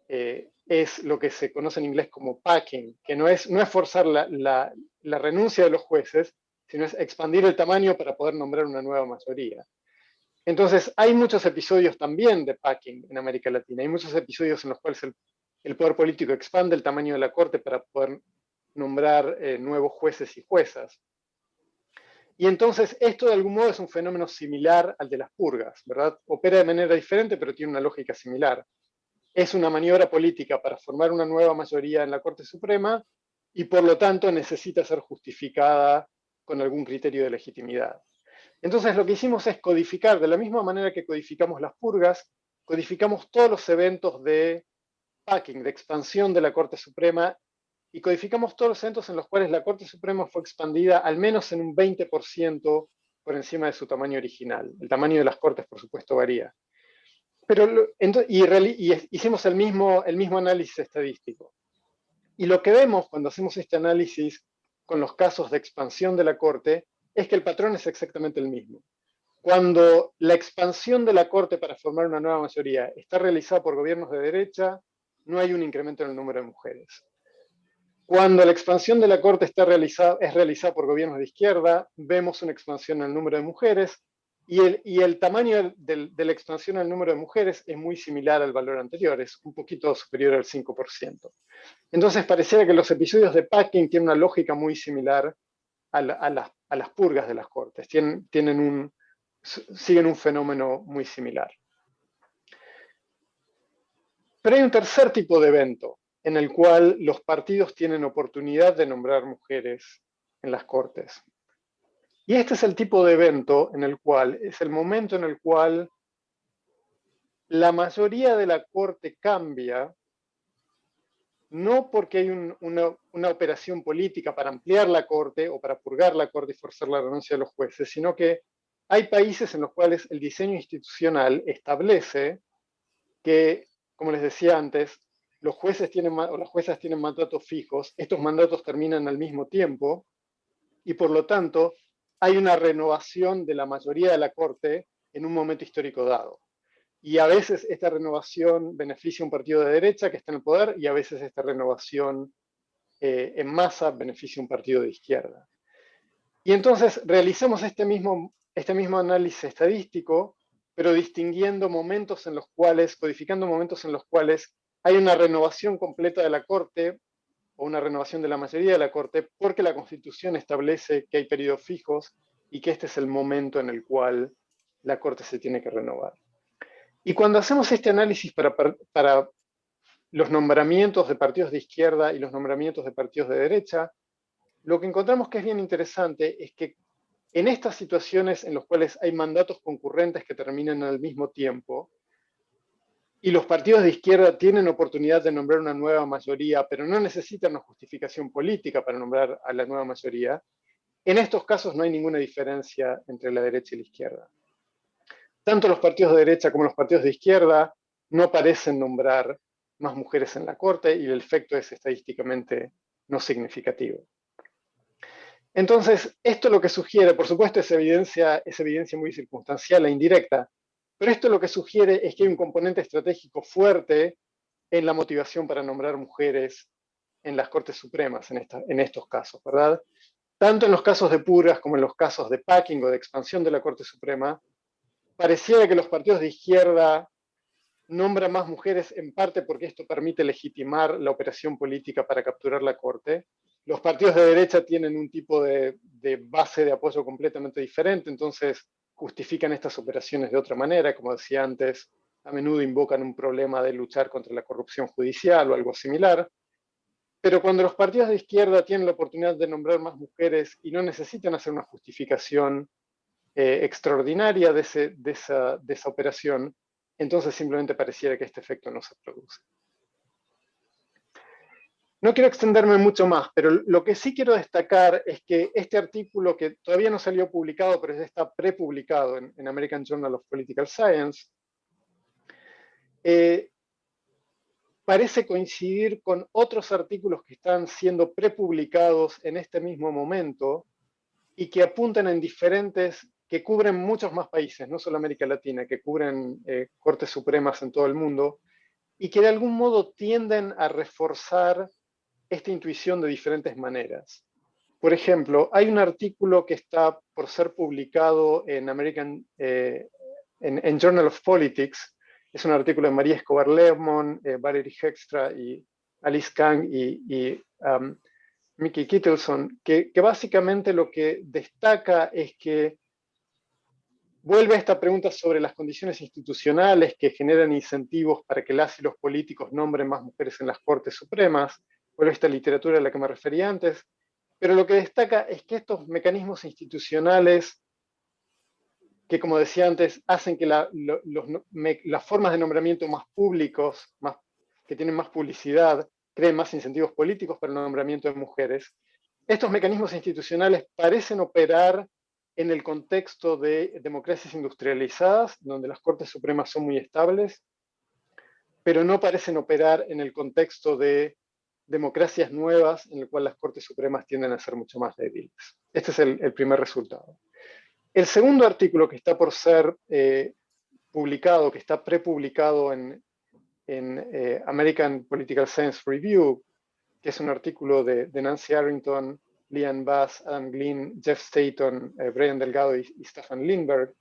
es lo que se conoce en inglés como packing, que no es forzar la renuncia de los jueces, sino es expandir el tamaño para poder nombrar una nueva mayoría. Entonces, hay muchos episodios también de packing en América Latina. Hay muchos episodios en los cuales el poder político expande el tamaño de la Corte para poder nombrar nuevos jueces y juezas. Y entonces, esto de algún modo es un fenómeno similar al de las purgas, ¿verdad? Opera de manera diferente, pero tiene una lógica similar. Es una maniobra política para formar una nueva mayoría en la Corte Suprema y por lo tanto necesita ser justificada con algún criterio de legitimidad. Entonces lo que hicimos es codificar, de la misma manera que codificamos las purgas, codificamos todos los eventos de packing, de expansión de la Corte Suprema, y codificamos todos los eventos en los cuales la Corte Suprema fue expandida al menos en un 20% por encima de su tamaño original. El tamaño de las Cortes, por supuesto, varía. Pero, hicimos el mismo análisis estadístico. Y lo que vemos cuando hacemos este análisis con los casos de expansión de la Corte es que el patrón es exactamente el mismo. Cuando la expansión de la Corte para formar una nueva mayoría está realizada por gobiernos de derecha, no hay un incremento en el número de mujeres. Cuando la expansión de la Corte es realizada por gobiernos de izquierda, vemos una expansión en el número de mujeres y el tamaño de la expansión en el número de mujeres es muy similar al valor anterior, es un poquito superior al 5%. Entonces pareciera que los episodios de packing tienen una lógica muy similar a las purgas de las Cortes, siguen un fenómeno muy similar. Pero hay un tercer tipo de evento en el cual los partidos tienen oportunidad de nombrar mujeres en las Cortes. Y este es el tipo de evento en el cual, es el momento en el cual la mayoría de la corte cambia, no porque hay una operación política para ampliar la corte o para purgar la corte y forzar la renuncia de los jueces, sino que hay países en los cuales el diseño institucional establece que, como les decía antes, los jueces tienen, o las juezas tienen mandatos fijos, estos mandatos terminan al mismo tiempo y por lo tanto hay una renovación de la mayoría de la corte en un momento histórico dado. Y a veces esta renovación beneficia a un partido de derecha que está en el poder y a veces esta renovación en masa beneficia a un partido de izquierda. Y entonces realizamos este mismo análisis estadístico, pero distinguiendo momentos en los cuales, codificando momentos en los cuales hay una renovación completa de la Corte o una renovación de la mayoría de la Corte, porque la Constitución establece que hay periodos fijos y que este es el momento en el cual la Corte se tiene que renovar. Y cuando hacemos este análisis para los nombramientos de partidos de izquierda y los nombramientos de partidos de derecha, lo que encontramos que es bien interesante es que en estas situaciones en las cuales hay mandatos concurrentes que terminan al mismo tiempo, y los partidos de izquierda tienen oportunidad de nombrar una nueva mayoría, pero no necesitan una justificación política para nombrar a la nueva mayoría, en estos casos no hay ninguna diferencia entre la derecha y la izquierda. Tanto los partidos de derecha como los partidos de izquierda no parecen nombrar más mujeres en la Corte y el efecto es estadísticamente no significativo. Entonces, esto lo que sugiere, por supuesto, es evidencia muy circunstancial e indirecta, pero esto lo que sugiere es que hay un componente estratégico fuerte en la motivación para nombrar mujeres en las Cortes Supremas, en estos casos, ¿verdad? Tanto en los casos de purgas como en los casos de packing o de expansión de la Corte Suprema, pareciera que los partidos de izquierda nombran más mujeres en parte porque esto permite legitimar la operación política para capturar la Corte. Los partidos de derecha tienen un tipo de base de apoyo completamente diferente, entonces justifican estas operaciones de otra manera, como decía antes, a menudo invocan un problema de luchar contra la corrupción judicial o algo similar. Pero cuando los partidos de izquierda tienen la oportunidad de nombrar más mujeres y no necesitan hacer una justificación extraordinaria de esa operación, entonces simplemente pareciera que este efecto no se produce. No quiero extenderme mucho más, pero lo que sí quiero destacar es que este artículo, que todavía no salió publicado, pero ya está prepublicado en American Journal of Political Science, parece coincidir con otros artículos que están siendo prepublicados en este mismo momento y que apuntan en diferentes, que cubren muchos más países, no solo América Latina, que cubren cortes supremas en todo el mundo, y que de algún modo tienden a reforzar esta intuición de diferentes maneras. Por ejemplo, hay un artículo que está por ser publicado en en Journal of Politics. Es un artículo de María Escobar Lermon, Valerie Hextra y Alice Kang y Mickey Kittleson, que básicamente lo que destaca es que vuelve a esta pregunta sobre las condiciones institucionales que generan incentivos para que las y los políticos nombren más mujeres en las Cortes Supremas, vuelve a esta literatura a la que me refería antes, pero lo que destaca es que estos mecanismos institucionales que, como decía antes, hacen que las formas de nombramiento más públicos, que tienen más publicidad, creen más incentivos políticos para el nombramiento de mujeres. Estos mecanismos institucionales parecen operar en el contexto de democracias industrializadas, donde las Cortes Supremas son muy estables, pero no parecen operar en el contexto de democracias nuevas, en el cual las Cortes Supremas tienden a ser mucho más débiles. Este es el primer resultado. El segundo artículo que está por ser publicado, que está prepublicado en American Political Science Review, que es un artículo de Nancy Arrington, Lian Bass, Adam Glynn, Jeff Staton, Brian Delgado y Stefan Lindbergh,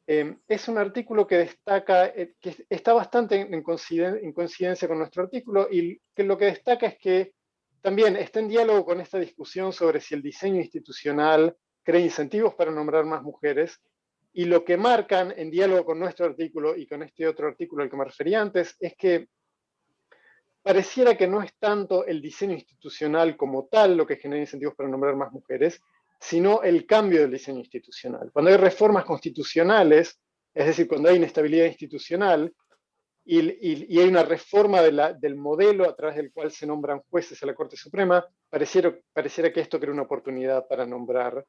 es un artículo que destaca, que está bastante en coincidencia con nuestro artículo, y que lo que destaca es que también está en diálogo con esta discusión sobre si el diseño institucional crea incentivos para nombrar más mujeres, y lo que marcan en diálogo con nuestro artículo y con este otro artículo al que me refería antes, es que pareciera que no es tanto el diseño institucional como tal lo que genera incentivos para nombrar más mujeres, sino el cambio del diseño institucional. Cuando hay reformas constitucionales, es decir, cuando hay inestabilidad institucional, y hay una reforma del modelo a través del cual se nombran jueces a la Corte Suprema, pareciera que esto crea una oportunidad para nombrar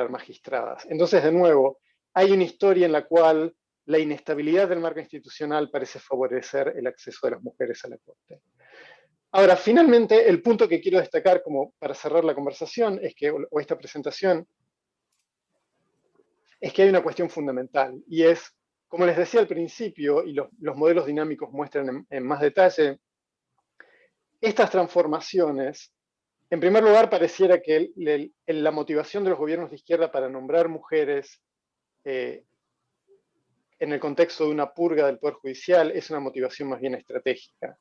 magistradas. Entonces, de nuevo, hay una historia en la cual la inestabilidad del marco institucional parece favorecer el acceso de las mujeres a la Corte. Ahora, finalmente, el punto que quiero destacar como para cerrar la conversación es que, o esta presentación, es que hay una cuestión fundamental, y es, como les decía al principio, y los modelos dinámicos muestran en más detalle, estas transformaciones, en primer lugar, pareciera que la motivación de los gobiernos de izquierda para nombrar mujeres en el contexto de una purga del Poder Judicial es una motivación más bien estratégica.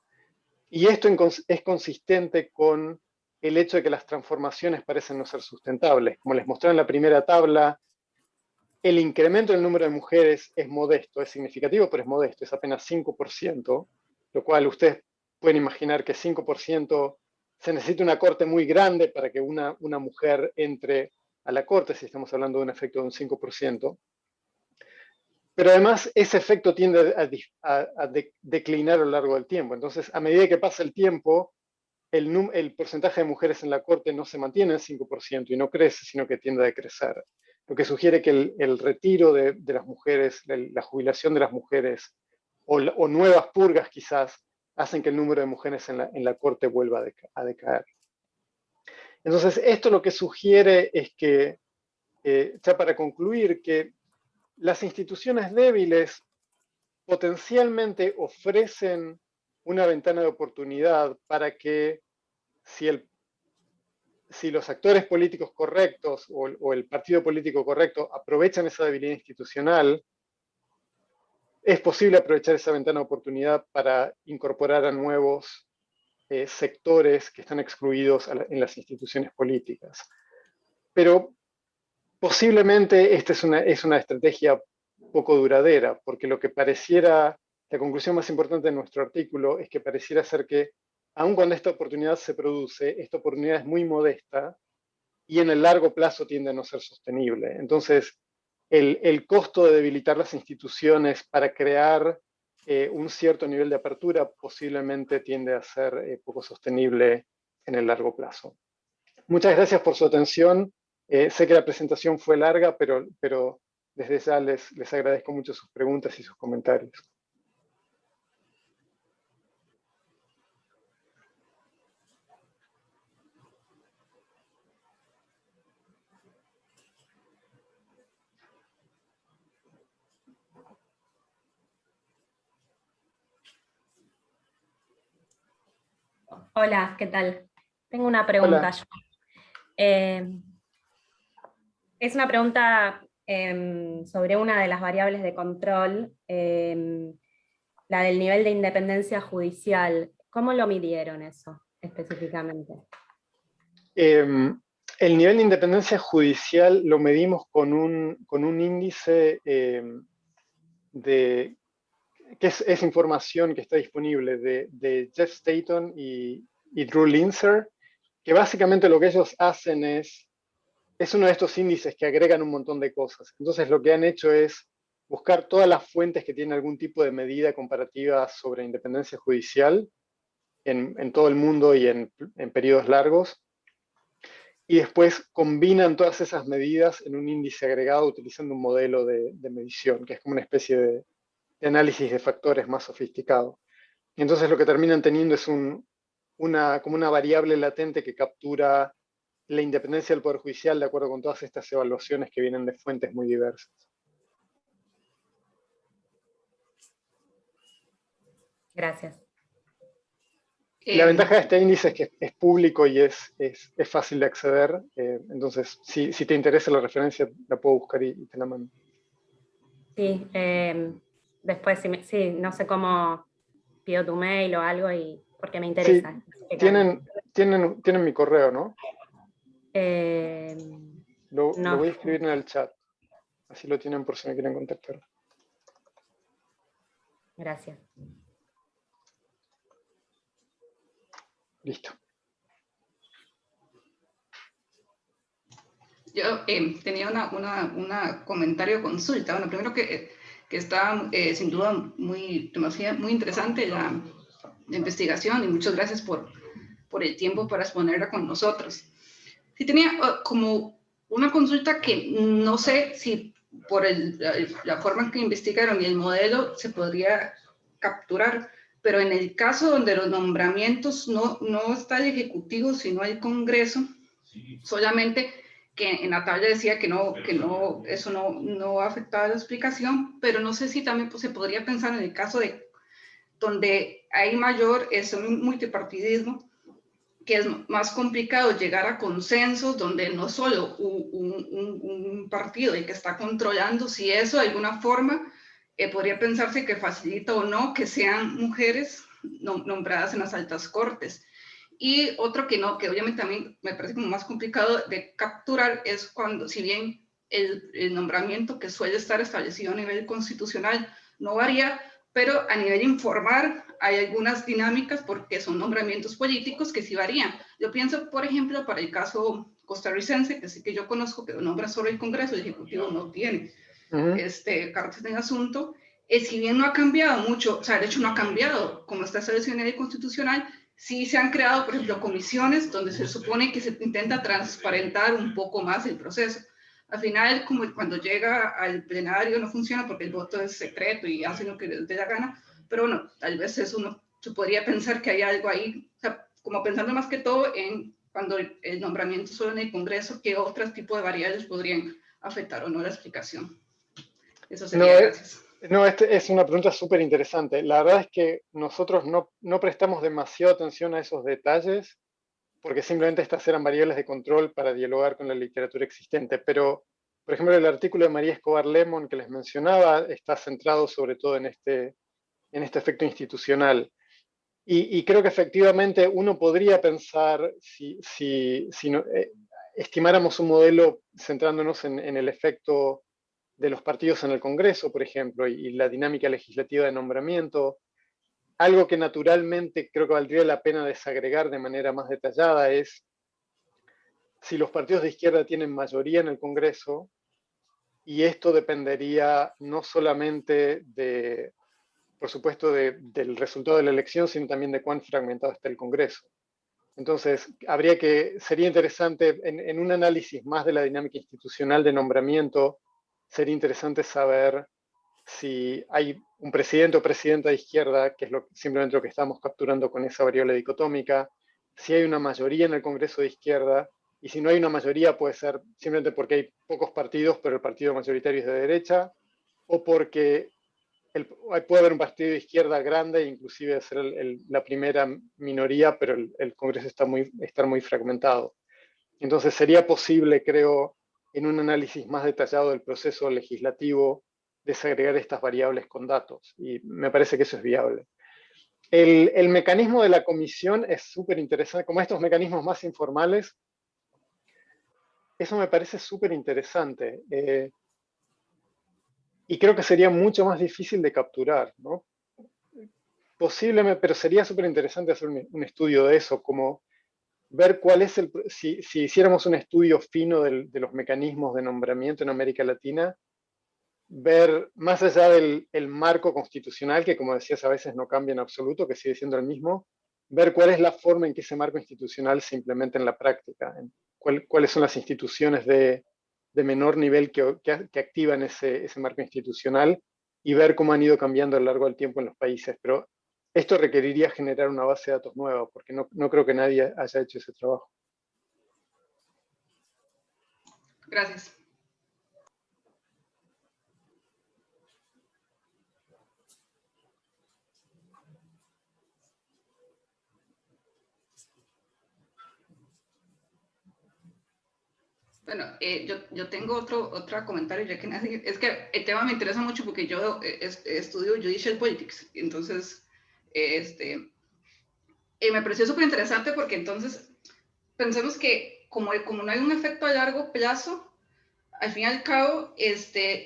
Y esto es consistente con el hecho de que las transformaciones parecen no ser sustentables. Como les mostré en la primera tabla, el incremento del número de mujeres es modesto, es significativo, pero es modesto, es apenas 5%, lo cual ustedes pueden imaginar que 5% se necesita una corte muy grande para que una mujer entre a la corte, si estamos hablando de un efecto de un 5%. Pero además ese efecto tiende a declinar a lo largo del tiempo. Entonces, a medida que pasa el tiempo, el porcentaje de mujeres en la corte no se mantiene en 5% y no crece, sino que tiende a decrecer. Lo que sugiere que el retiro de las mujeres, la jubilación de las mujeres o nuevas purgas quizás, hacen que el número de mujeres en la corte vuelva a decaer. Entonces, esto lo que sugiere es que, ya para concluir, que las instituciones débiles potencialmente ofrecen una ventana de oportunidad para que si los actores políticos correctos o el partido político correcto aprovechan esa debilidad institucional, es posible aprovechar esa ventana de oportunidad para incorporar a nuevos sectores que están excluidos en las instituciones políticas. Pero posiblemente esta es una estrategia poco duradera, porque lo que pareciera, la conclusión más importante de nuestro artículo es que pareciera ser que, aun cuando esta oportunidad se produce, esta oportunidad es muy modesta y en el largo plazo tiende a no ser sostenible. Entonces, el costo de debilitar las instituciones para crear un cierto nivel de apertura posiblemente tiende a ser poco sostenible en el largo plazo. Muchas gracias por su atención. Sé que la presentación fue larga, pero desde ya les agradezco mucho sus preguntas y sus comentarios. Hola, ¿qué tal? Tengo una pregunta yo. Es una pregunta sobre una de las variables de control, la del nivel de independencia judicial. ¿Cómo lo midieron eso específicamente? El nivel de independencia judicial lo medimos con un índice que es información que está disponible de Jeff Staton y Drew Linzer, que básicamente lo que ellos hacen es uno de estos índices que agregan un montón de cosas. Entonces lo que han hecho es buscar todas las fuentes que tienen algún tipo de medida comparativa sobre independencia judicial en todo el mundo y en periodos largos, y después combinan todas esas medidas en un índice agregado utilizando un modelo de medición, que es como una especie de análisis de factores más sofisticado. Y entonces lo que terminan teniendo es como una variable latente que captura la independencia del Poder Judicial de acuerdo con todas estas evaluaciones que vienen de fuentes muy diversas. Gracias. La ventaja de este índice es que es público y es fácil de acceder. Entonces, si te interesa la referencia, la puedo buscar y te la mando. Sí, después sí, no sé cómo pido tu mail o algo porque me interesa. Sí, tienen mi correo, ¿no? Lo No. voy a escribir en el chat. Así lo tienen por si me quieren contactar. Gracias. Listo. Yo tenía una comentario consulta. Bueno, primero que está sin duda muy interesante la investigación y muchas gracias por el tiempo para exponerla con nosotros. Sí tenía como una consulta que no sé si por la forma en que investigaron y el modelo se podría capturar, pero en el caso donde los nombramientos no está el Ejecutivo, sino el Congreso, solamente que en la tabla decía que eso no afectaba la explicación, pero no sé si también pues, se podría pensar en el caso de donde hay mayor un multipartidismo, que es más complicado llegar a consensos, donde no solo un partido el que está controlando, si eso de alguna forma podría pensarse que facilita o no que sean mujeres nombradas en las altas cortes. Y otro que obviamente también me parece como más complicado de capturar es cuando, si bien el nombramiento que suele estar establecido a nivel constitucional no varía, pero a nivel informal hay algunas dinámicas porque son nombramientos políticos que sí varían. Yo pienso, por ejemplo, para el caso costarricense, que sí que yo conozco, que nombra solo el Congreso, el Ejecutivo no tiene cartas en asunto, si bien no ha cambiado mucho, o sea, de hecho no ha cambiado como está establecido en la ley constitucional, sí se han creado, por ejemplo, comisiones donde se supone que se intenta transparentar un poco más el proceso. Al final, como cuando llega al plenario no funciona porque el voto es secreto y hacen lo que les dé la gana, pero bueno, tal vez eso se podría pensar que hay algo ahí, o sea, como pensando más que todo en cuando el nombramiento solo en el Congreso, qué otros tipos de variables podrían afectar o no la explicación. Eso sería, gracias. No, es una pregunta súper interesante. La verdad es que nosotros no prestamos demasiada atención a esos detalles, porque simplemente estas eran variables de control para dialogar con la literatura existente. Pero, por ejemplo, el artículo de María Escobar Lemon que les mencionaba está centrado sobre todo en este efecto institucional. Y creo que efectivamente uno podría pensar, si estimáramos un modelo centrándonos en el efecto de los partidos en el Congreso, por ejemplo, y la dinámica legislativa de nombramiento, algo que naturalmente creo que valdría la pena desagregar de manera más detallada es si los partidos de izquierda tienen mayoría en el Congreso, y esto dependería no solamente por supuesto, del resultado de la elección, sino también de cuán fragmentado está el Congreso. Entonces, sería interesante, en un análisis más de la dinámica institucional de nombramiento, sería interesante saber si hay un presidente o presidenta de izquierda, que es simplemente lo que estamos capturando con esa variable dicotómica, si hay una mayoría en el Congreso de izquierda, y si no hay una mayoría puede ser simplemente porque hay pocos partidos, pero el partido mayoritario es de derecha, o porque puede haber un partido de izquierda grande e inclusive ser la primera minoría, pero el Congreso está muy fragmentado. Entonces sería posible, creo, en un análisis más detallado del proceso legislativo, desagregar estas variables con datos. Y me parece que eso es viable. El mecanismo de la comisión es súper interesante, como estos mecanismos más informales, eso me parece súper interesante. Y creo que sería mucho más difícil de capturar, ¿no? Posiblemente, pero sería súper interesante hacer un estudio de eso, como ver cuál es si hiciéramos un estudio fino de los mecanismos de nombramiento en América Latina, ver más allá del marco constitucional, que como decías a veces no cambia en absoluto, que sigue siendo el mismo, ver cuál es la forma en que ese marco institucional se implementa en la práctica, cuáles son las instituciones de menor nivel que activan ese marco institucional y ver cómo han ido cambiando a lo largo del tiempo en los países. Pero esto requeriría generar una base de datos nueva, porque no creo que nadie haya hecho ese trabajo. Gracias. Bueno, yo tengo otro comentario, ya que nadie, es que el tema me interesa mucho porque yo estudio Judicial Politics, entonces me pareció súper interesante porque entonces pensemos que como no hay un efecto a largo plazo, al fin y al cabo,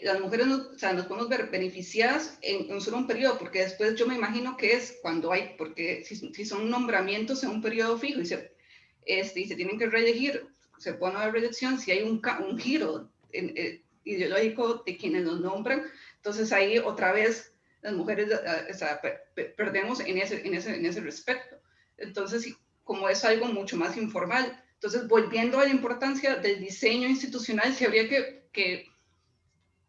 las mujeres o sea, nos podemos ver beneficiadas en solo un periodo, porque después yo me imagino que es cuando hay, porque si son nombramientos en un periodo fijo y se tienen que reelegir se pone a reelección, si hay un giro ideológico de quienes los nombran, entonces ahí otra vez las mujeres perdemos en ese respecto. Entonces, como es algo mucho más informal, entonces volviendo a la importancia del diseño institucional, sí habría que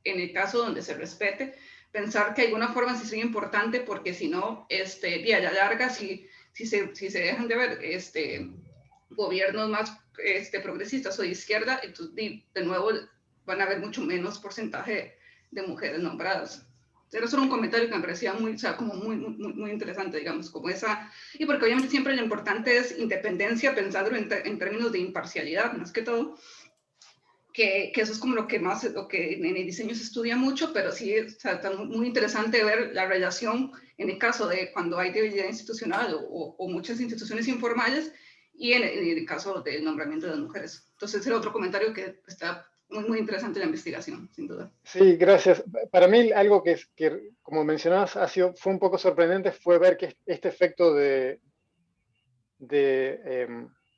en el caso donde se respete, pensar que de alguna forma sí sería importante, porque si no, a la larga, si se dejan de ver gobiernos más progresistas o de izquierda, entonces de nuevo van a haber mucho menos porcentaje de mujeres nombradas. Era solo un comentario que me parecía muy interesante, digamos, como esa, y porque obviamente siempre lo importante es independencia, pensándolo en términos de imparcialidad, más que todo, que eso es como lo que en el diseño se estudia mucho, pero sí está muy interesante ver la relación en el caso de cuando hay debilidad institucional o muchas instituciones informales, y en el caso del nombramiento de las mujeres. Entonces, era otro comentario que está muy interesante en la investigación, sin duda. Sí, gracias. Para mí algo que como mencionabas, fue un poco sorprendente, fue ver que este efecto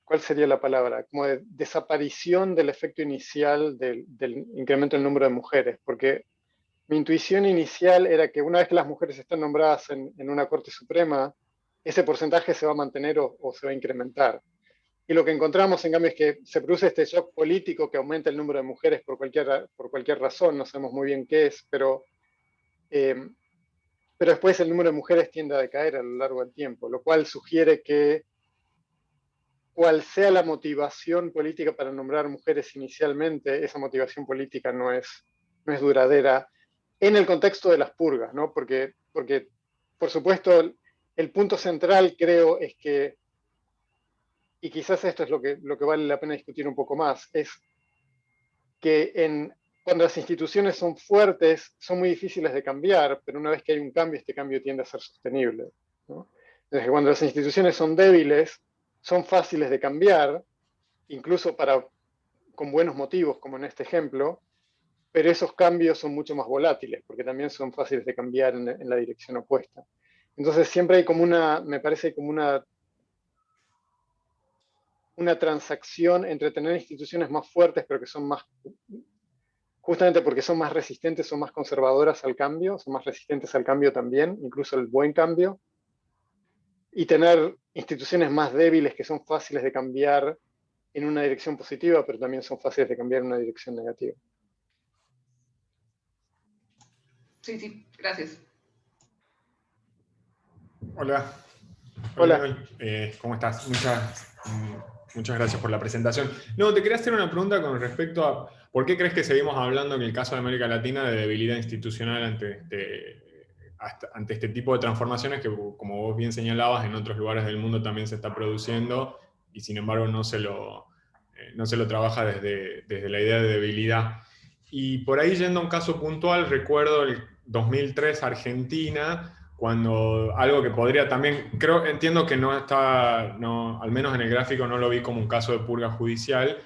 ¿cuál sería la palabra? Como de desaparición del efecto inicial del incremento del número de mujeres, porque mi intuición inicial era que una vez que las mujeres están nombradas en una Corte Suprema, ese porcentaje se va a mantener o se va a incrementar. Y lo que encontramos, en cambio, es que se produce este shock político que aumenta el número de mujeres por cualquier razón, no sabemos muy bien qué es, pero después el número de mujeres tiende a decaer a lo largo del tiempo, lo cual sugiere que cual sea la motivación política para nombrar mujeres inicialmente, esa motivación política no es duradera en el contexto de las purgas, ¿no? Porque por supuesto, el punto central, creo, es que, y quizás esto es lo que vale la pena discutir un poco más, es que cuando las instituciones son fuertes, son muy difíciles de cambiar, pero una vez que hay un cambio, este cambio tiende a ser sostenible, ¿no? Entonces, cuando las instituciones son débiles, son fáciles de cambiar, incluso con buenos motivos, como en este ejemplo, pero esos cambios son mucho más volátiles, porque también son fáciles de cambiar en la dirección opuesta. Entonces siempre hay me parece como una transacción entre tener instituciones más fuertes, pero que son más, justamente porque son más resistentes, son más conservadoras al cambio, son más resistentes al cambio también, incluso el buen cambio, y tener instituciones más débiles que son fáciles de cambiar en una dirección positiva, pero también son fáciles de cambiar en una dirección negativa. Sí, gracias. Hola. Hola. ¿Cómo estás? Muchas gracias por la presentación. No, te quería hacer una pregunta con respecto a ¿por qué crees que seguimos hablando en el caso de América Latina de debilidad institucional ante este tipo de transformaciones que, como vos bien señalabas, en otros lugares del mundo también se está produciendo y sin embargo no se lo trabaja desde la idea de debilidad? Y por ahí, yendo a un caso puntual, recuerdo el 2003 Argentina, cuando algo que podría también, entiendo que al menos en el gráfico no lo vi como un caso de purga judicial,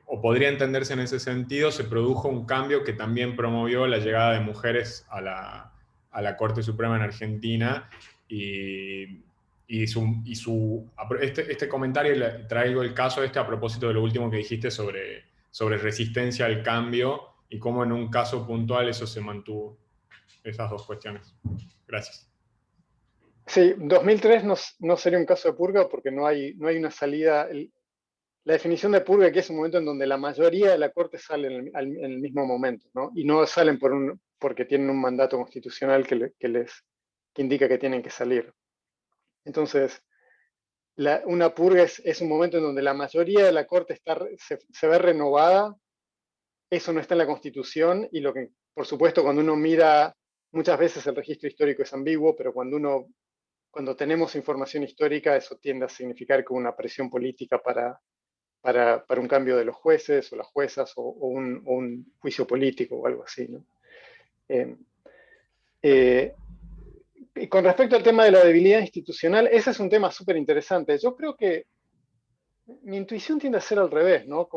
o podría entenderse en ese sentido, se produjo un cambio que también promovió la llegada de mujeres a la Corte Suprema en Argentina, este comentario, traigo el caso a propósito de lo último que dijiste sobre resistencia al cambio y cómo en un caso puntual eso se mantuvo. Esas dos cuestiones. Gracias. Sí, 2003 no sería un caso de purga porque no hay una salida. La definición de purga aquí es un momento en donde la mayoría de la Corte sale en el mismo momento, ¿no? Y no salen porque tienen un mandato constitucional que indica que tienen que salir. Entonces, una purga es un momento en donde la mayoría de la Corte se ve renovada. Eso no está en la Constitución, y por supuesto, cuando uno mira, muchas veces el registro histórico es ambiguo, pero cuando tenemos información histórica, eso tiende a significar como una presión política para un cambio de los jueces o las juezas, o un juicio político o algo así, ¿no? Y con respecto al tema de la debilidad institucional, ese es un tema súper interesante. Yo creo que mi intuición tiende a ser al revés, ¿no?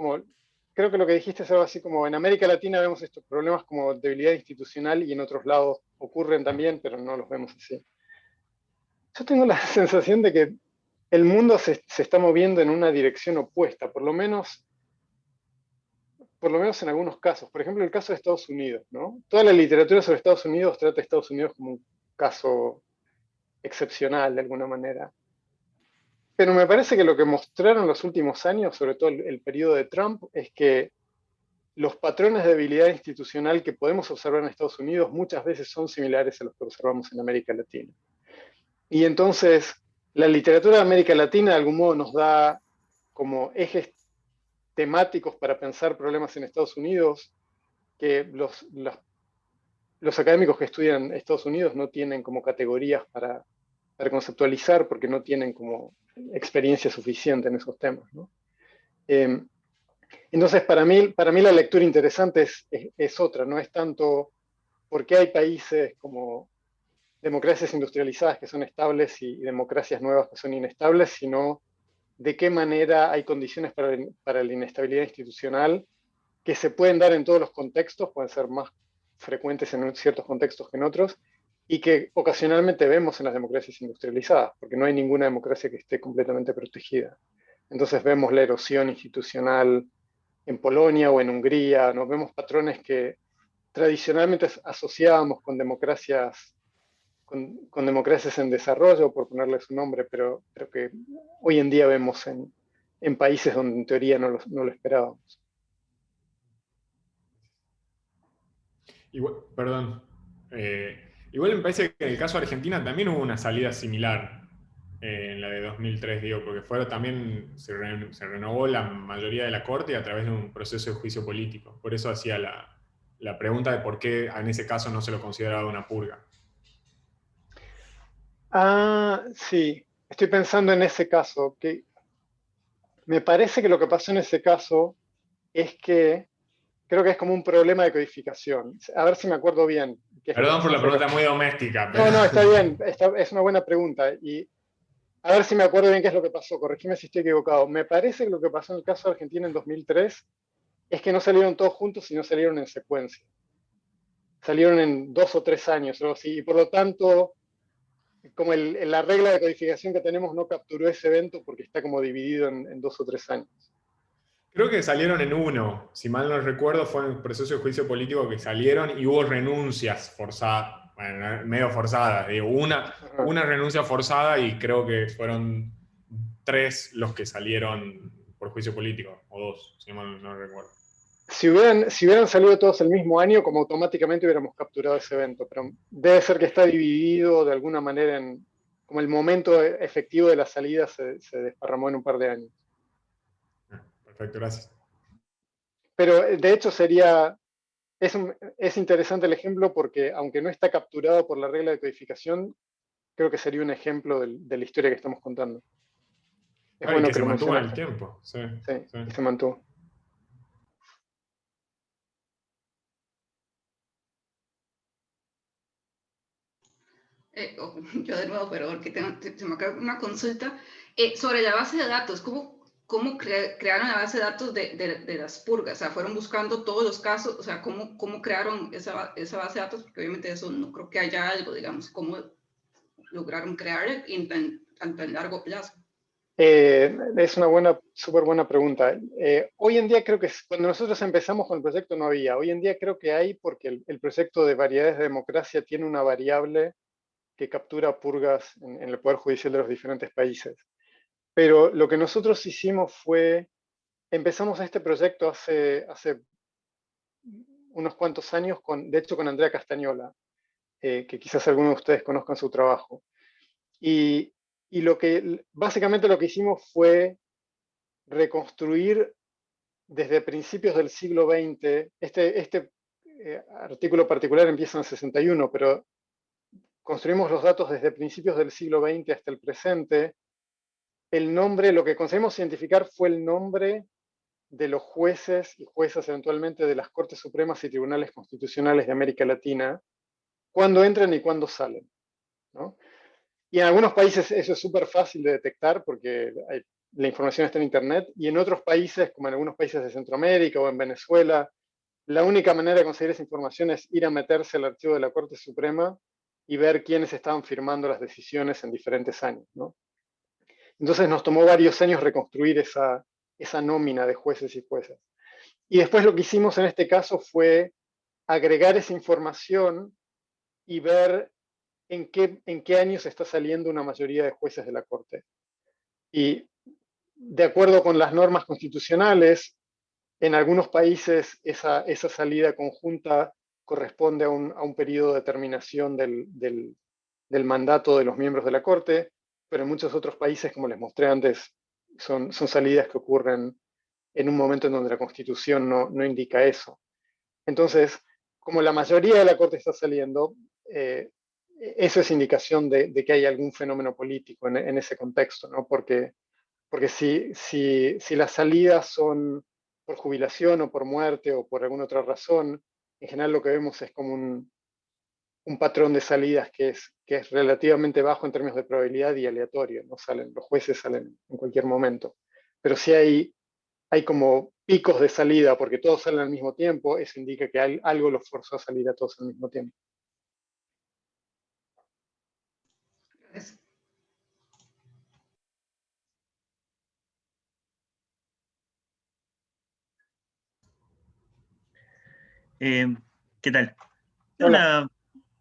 Creo que lo que dijiste es algo así como en América Latina vemos estos problemas como debilidad institucional y en otros lados ocurren también, pero no los vemos así. Yo tengo la sensación de que el mundo se está moviendo en una dirección opuesta, por lo menos por lo menos en algunos casos. Por ejemplo, el caso de Estados Unidos, ¿no? Toda la literatura sobre Estados Unidos trata a Estados Unidos como un caso excepcional de alguna manera. Pero me parece que lo que mostraron los últimos años, sobre todo el periodo de Trump, es que los patrones de debilidad institucional que podemos observar en Estados Unidos muchas veces son similares a los que observamos en América Latina. Y entonces, la literatura de América Latina de algún modo nos da como ejes temáticos para pensar problemas en Estados Unidos que los académicos que estudian Estados Unidos no tienen como categorías para conceptualizar porque no tienen como experiencia suficiente en esos temas, ¿no? Entonces, para mí la lectura interesante es otra, no es tanto por qué hay países como democracias industrializadas que son estables y democracias nuevas que son inestables, sino de qué manera hay condiciones para la inestabilidad institucional que se pueden dar en todos los contextos, pueden ser más frecuentes en ciertos contextos que en otros, y que ocasionalmente vemos en las democracias industrializadas, porque no hay ninguna democracia que esté completamente protegida. Entonces vemos la erosión institucional en Polonia o en Hungría, nos vemos patrones que tradicionalmente asociábamos con democracias en desarrollo, por ponerle su nombre, pero que hoy en día vemos en países donde en teoría no lo esperábamos. Igual, perdón. Igual me parece que en el caso de Argentina también hubo una salida similar en la de 2003, digo, porque también se renovó la mayoría de la Corte y a través de un proceso de juicio político. Por eso hacía la pregunta de por qué en ese caso no se lo consideraba una purga. Sí, estoy pensando en ese caso, que me parece que lo que pasó en ese caso es que creo que es como un problema de codificación. A ver si me acuerdo bien. Perdón por la pregunta muy doméstica. Pero... No, está bien, es una buena pregunta. Y a ver si me acuerdo bien qué es lo que pasó, corregime si estoy equivocado. Me parece que lo que pasó en el caso de Argentina en 2003 es que no salieron todos juntos, sino salieron en secuencia. Salieron en 2 o 3 años, o así, y por lo tanto, como la regla de codificación que tenemos no capturó ese evento porque está como dividido en 2 o 3 años. Creo que salieron en uno, si mal no recuerdo, fue en el proceso de juicio político que salieron y hubo renuncias forzadas, bueno, medio forzadas, digo, una renuncia forzada y creo que fueron 3 los que salieron por juicio político, o 2, si mal no recuerdo. Si hubieran salido todos el mismo año, como automáticamente hubiéramos capturado ese evento, pero debe ser que está dividido de alguna manera como el momento efectivo de la salida se desparramó en un par de años. Perfecto, gracias. Pero de hecho es interesante el ejemplo porque aunque no está capturado por la regla de codificación, creo que sería un ejemplo de la historia que estamos contando. Es bueno que se mantuvo en el tiempo. Sí, y se mantuvo. Yo de nuevo, pero porque se me acaba una consulta. Sobre la base de datos, ¿cómo crearon la base de datos de las purgas? O sea, ¿fueron buscando todos los casos? O sea, ¿cómo crearon esa base de datos? Porque obviamente eso no creo que haya algo, digamos, ¿cómo lograron crear en tan largo plazo? Es una súper buena pregunta. Hoy en día creo que cuando nosotros empezamos con el proyecto no había. Hoy en día creo que hay porque el proyecto de variedades de democracia tiene una variable que captura purgas en el Poder Judicial de los diferentes países. Pero lo que nosotros hicimos fue, empezamos este proyecto hace unos cuantos años, de hecho con Andrea Castañola, que quizás algunos de ustedes conozcan su trabajo. Y básicamente lo que hicimos fue reconstruir desde principios del siglo XX, este artículo particular empieza en el 61, pero construimos los datos desde principios del siglo XX hasta el presente. El nombre, lo que conseguimos identificar fue el nombre de los jueces y juezas eventualmente de las Cortes Supremas y Tribunales Constitucionales de América Latina, cuándo entran y cuándo salen, ¿no? Y en algunos países eso es súper fácil de detectar porque la información está en Internet, y en otros países, como en algunos países de Centroamérica o en Venezuela, la única manera de conseguir esa información es ir a meterse al archivo de la Corte Suprema y ver quiénes estaban firmando las decisiones en diferentes años, ¿no? Entonces nos tomó varios años reconstruir esa nómina de jueces y juezas. Y después lo que hicimos en este caso fue agregar esa información y ver en qué años está saliendo una mayoría de jueces de la Corte. Y de acuerdo con las normas constitucionales, en algunos países esa salida conjunta corresponde a un periodo de terminación del mandato de los miembros de la Corte, pero en muchos otros países, como les mostré antes, son salidas que ocurren en un momento en donde la Constitución no indica eso. Entonces, como la mayoría de la Corte está saliendo, eso es indicación de que hay algún fenómeno político en ese contexto, ¿no? Porque si las salidas son por jubilación o por muerte o por alguna otra razón, en general lo que vemos es como un patrón de salidas que es relativamente bajo en términos de probabilidad y aleatorio, ¿no? Los jueces salen en cualquier momento. Pero si hay como picos de salida porque todos salen al mismo tiempo, eso indica que algo los forzó a salir a todos al mismo tiempo. Gracias. ¿Qué tal? Hola.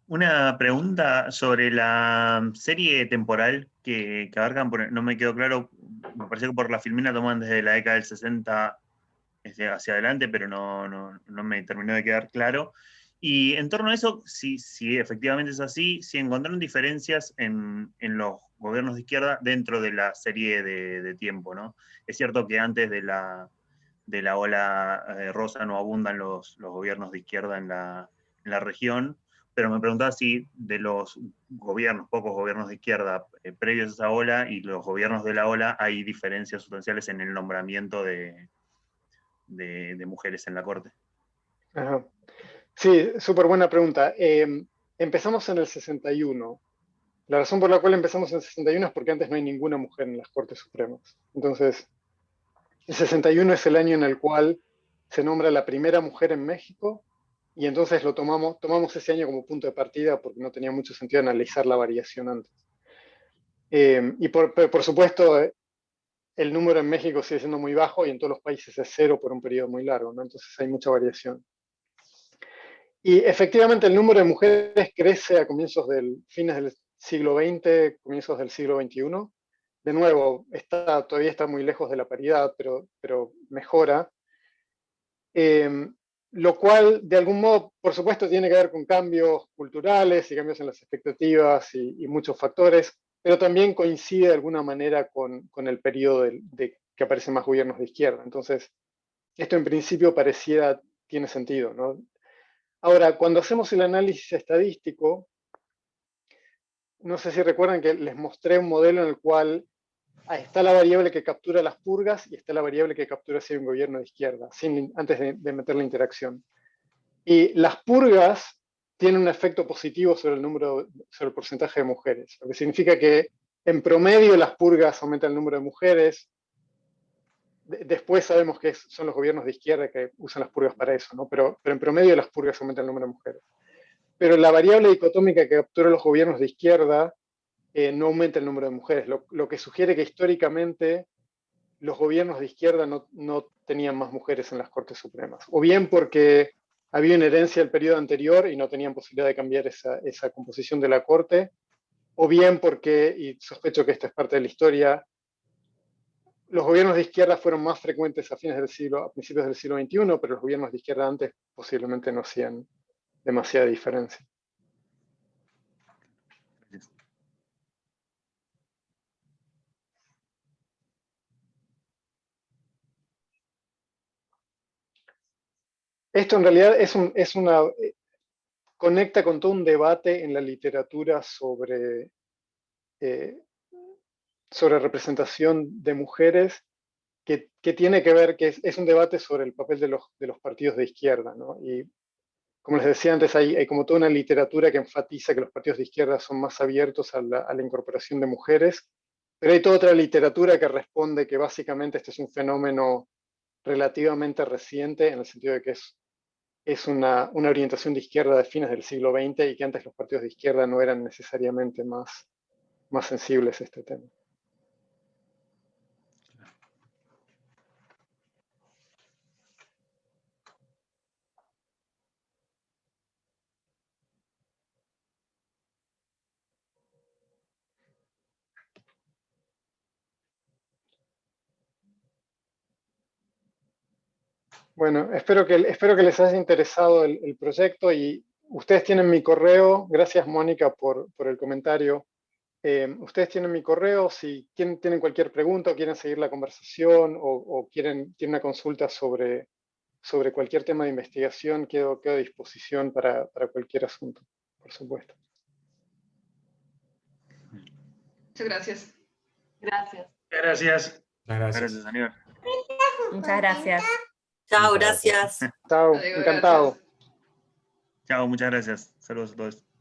Una pregunta sobre la serie temporal que abarcan, no me quedó claro, me parece que por la filmina toman desde la década del 60 hacia adelante, pero no me terminó de quedar claro. Y en torno a eso, si efectivamente es así, si encontraron diferencias en los gobiernos de izquierda dentro de la serie de tiempo, ¿no? Es cierto que antes de la ola rosa no abundan los gobiernos de izquierda en la región, pero me preguntaba si de los gobiernos, pocos gobiernos de izquierda previos a esa ola y los gobiernos de la ola hay diferencias sustanciales en el nombramiento de mujeres en la Corte. Ajá. Sí, súper buena pregunta. Empezamos en el 61. La razón por la cual empezamos en el 61 es porque antes no hay ninguna mujer en las Cortes Supremas. Entonces, el 61 es el año en el cual se nombra la primera mujer en México y entonces tomamos ese año como punto de partida porque no tenía mucho sentido analizar la variación antes. Y por supuesto, el número en México sigue siendo muy bajo y en todos los países es cero por un periodo muy largo, ¿no? Entonces hay mucha variación. Y efectivamente el número de mujeres crece a fines del siglo XX, comienzos del siglo XXI. De nuevo, todavía está muy lejos de la paridad, pero mejora. Lo cual, de algún modo, por supuesto, tiene que ver con cambios culturales y cambios en las expectativas y muchos factores, pero también coincide de alguna manera con el periodo de que aparecen más gobiernos de izquierda. Entonces, esto en principio tiene sentido, ¿no? Ahora, cuando hacemos el análisis estadístico, no sé si recuerdan que les mostré un modelo en el cual está la variable que captura las purgas y está la variable que captura si hay un gobierno de izquierda, antes de meter la interacción. Y las purgas tienen un efecto positivo sobre el porcentaje de mujeres, lo que significa que en promedio las purgas aumentan el número de mujeres. Después sabemos que son los gobiernos de izquierda que usan las purgas para eso, ¿no? Pero en promedio las purgas aumentan el número de mujeres. Pero la variable dicotómica que capturan los gobiernos de izquierda no aumenta el número de mujeres, lo que sugiere que históricamente los gobiernos de izquierda no tenían más mujeres en las Cortes Supremas. O bien porque había una herencia del periodo anterior y no tenían posibilidad de cambiar esa composición de la Corte, o bien porque, y sospecho que esta es parte de la historia, los gobiernos de izquierda fueron más frecuentes a principios del siglo XXI, pero los gobiernos de izquierda antes posiblemente no hacían demasiada diferencia. Esto en realidad conecta con todo un debate en la literatura sobre representación de mujeres que tiene que ver, que es un debate sobre el papel de los partidos de izquierda, ¿no? Y como les decía antes, hay como toda una literatura que enfatiza que los partidos de izquierda son más abiertos a la incorporación de mujeres, pero hay toda otra literatura que responde que básicamente este es un fenómeno relativamente reciente, en el sentido de que es una orientación de izquierda de fines del siglo XX y que antes los partidos de izquierda no eran necesariamente más sensibles a este tema. Bueno, espero que les haya interesado el proyecto y ustedes tienen mi correo. Gracias, Mónica, por el comentario. Ustedes tienen mi correo. Si tienen cualquier pregunta o quieren seguir la conversación o tienen una consulta sobre cualquier tema de investigación, quedo a disposición para cualquier asunto, por supuesto. Muchas gracias. Gracias. Gracias. Muchas gracias. Gracias, Aníbal. Muchas gracias. Chao, gracias. Chao, Adiós, encantado. gracias. Chao, muchas gracias. Saludos a todos.